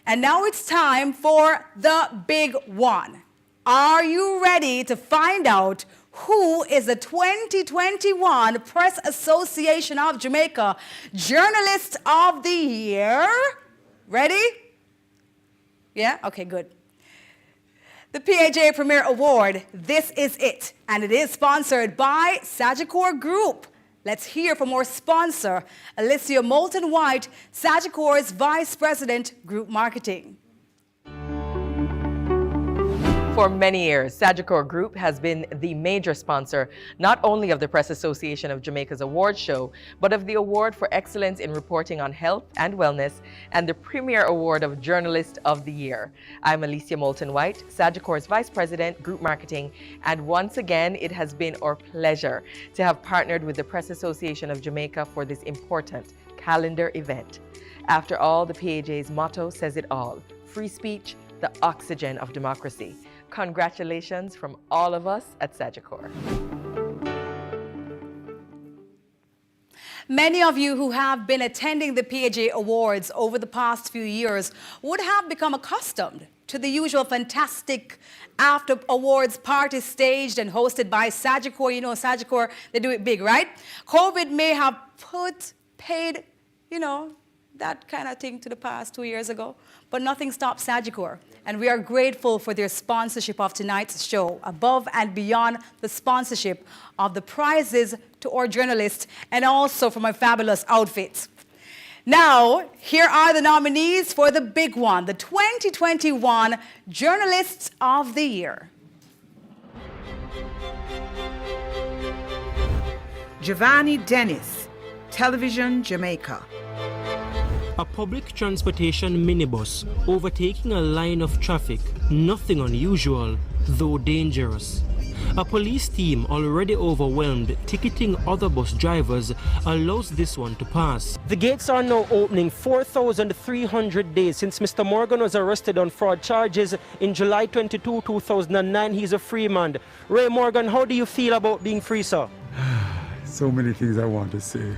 And now it's time for the big one. Are you ready to find out who is the 2021 Press Association of Jamaica Journalist of the Year? Ready? Yeah? Okay, good. The PAJ Premier Award, this is it, and it is sponsored by Sagicor Group. Let's hear from our sponsor, Alicia Moulton-White, Sagicor's Vice President, Group Marketing. For many years, Sagicor Group has been the major sponsor not only of the Press Association of Jamaica's award show, but of the Award for Excellence in Reporting on Health and Wellness and the Premier Award of Journalist of the Year. I'm Alicia Moulton-White, Sagicor's Vice President, Group Marketing, and once again, it has been our pleasure to have partnered with the Press Association of Jamaica for this important calendar event. After all, the PAJ's motto says it all: free speech, the oxygen of democracy. Congratulations from all of us at Sagicor. Many of you who have been attending the PAJ Awards over the past few years would have become accustomed to the usual fantastic after awards parties staged and hosted by Sagicor. You know, Sagicor, they do it big, right? COVID may have paid, that kind of thing to the past 2 years ago, but nothing stops Sagicor. And we are grateful for their sponsorship of tonight's show, above and beyond the sponsorship of the prizes to our journalists and also for my fabulous outfits. Now, here are the nominees for the big one, the 2021 Journalists of the Year. Giovanni Dennis, Television Jamaica. A public transportation minibus overtaking a line of traffic, nothing unusual, though dangerous. A police team already overwhelmed ticketing other bus drivers allows this one to pass. The gates are now opening 4,300 days since Mr. Morgan was arrested on fraud charges in July 22, 2009. He's a free man. Ray Morgan, how do you feel about being free, sir? So many things I want to say.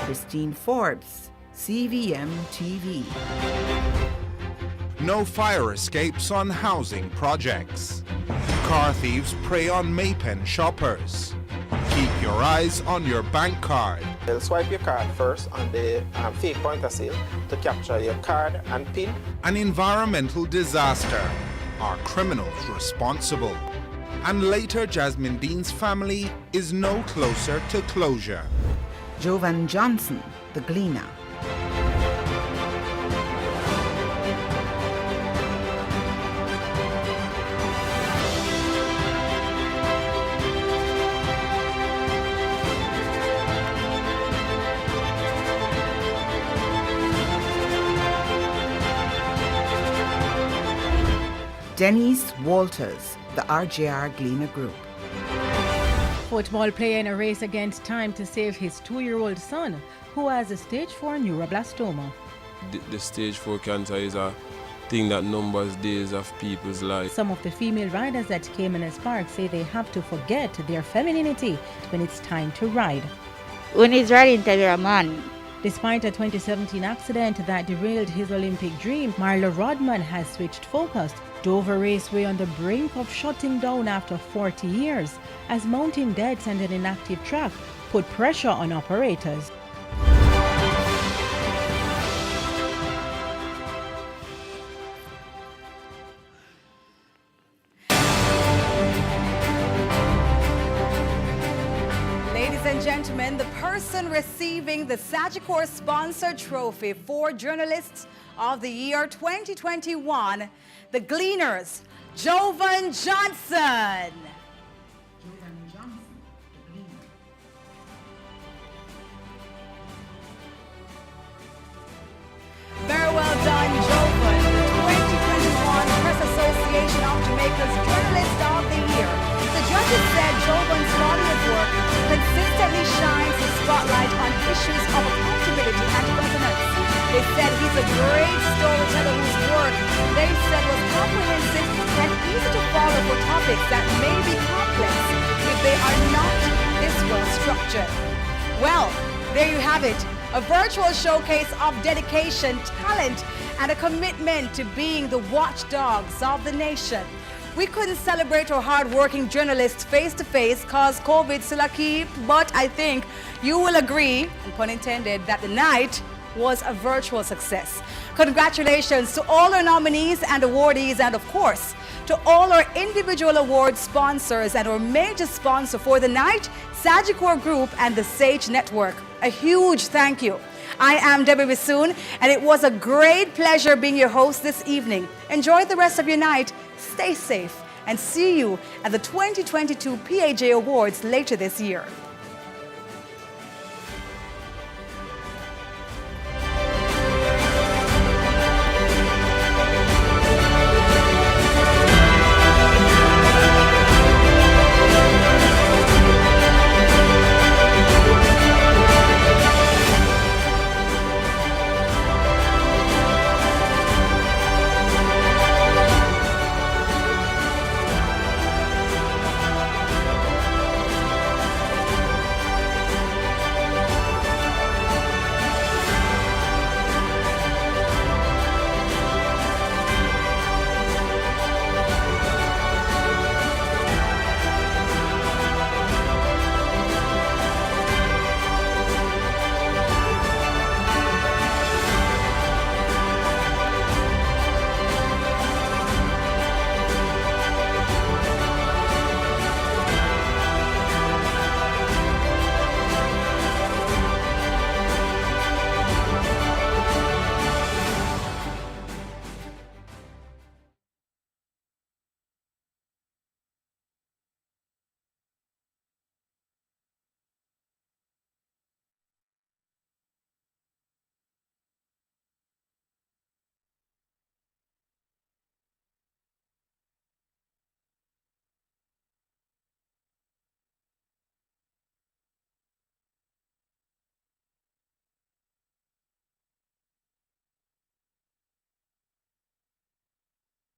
Christine Forbes, CVM TV. No fire escapes on housing projects. Car thieves prey on Maypen shoppers. Keep your eyes on your bank card. They'll swipe your card first on the fake point of sale to capture your card and PIN. An environmental disaster. Are criminals responsible? And later, Jasmine Dean's family is no closer to closure. Jovan Johnson, The Gleaner. Denise Walters, the RJR Gleaner Group. Football player in a race against time to save his 2-year-old son, who has a stage 4 neuroblastoma. The stage 4 cancer is a thing that numbers days of people's lives. Some of the female riders that came in his park say they have to forget their femininity when it's time to ride. When he's riding, tell you're a man. Despite a 2017 accident that derailed his Olympic dream, Marla Rodman has switched focus. Dover Raceway on the brink of shutting down after 40 years as mounting deaths and an inactive track put pressure on operators. Ladies and gentlemen, the person receiving the Sagicor Sponsor Trophy for Journalists of the Year 2021, the Gleaners, Jovan Johnson. Very well done, Jovan, the 2021 Press Association of Jamaica's Journalist of the Year. The judges said Jovan's body of work consistently shines the spotlight on issues of accountability and governance. They said he's a great storyteller whose work, they said, was comprehensive and easy to follow for topics that may be complex if they are not this well structured. Well, there you have it, a virtual showcase of dedication, talent, and a commitment to being the watchdogs of the nation. We couldn't celebrate our hard-working journalists face-to-face cause COVID still a keep, but I think you will agree, and pun intended, that the night was a virtual success. Congratulations to all our nominees and awardees, and of course, to all our individual award sponsors and our major sponsor for the night, Sagicor Group and the Sage Network. A huge thank you. I am Debbie Bissoon, and it was a great pleasure being your host this evening. Enjoy the rest of your night, stay safe, and see you at the 2022 PAJ Awards later this year.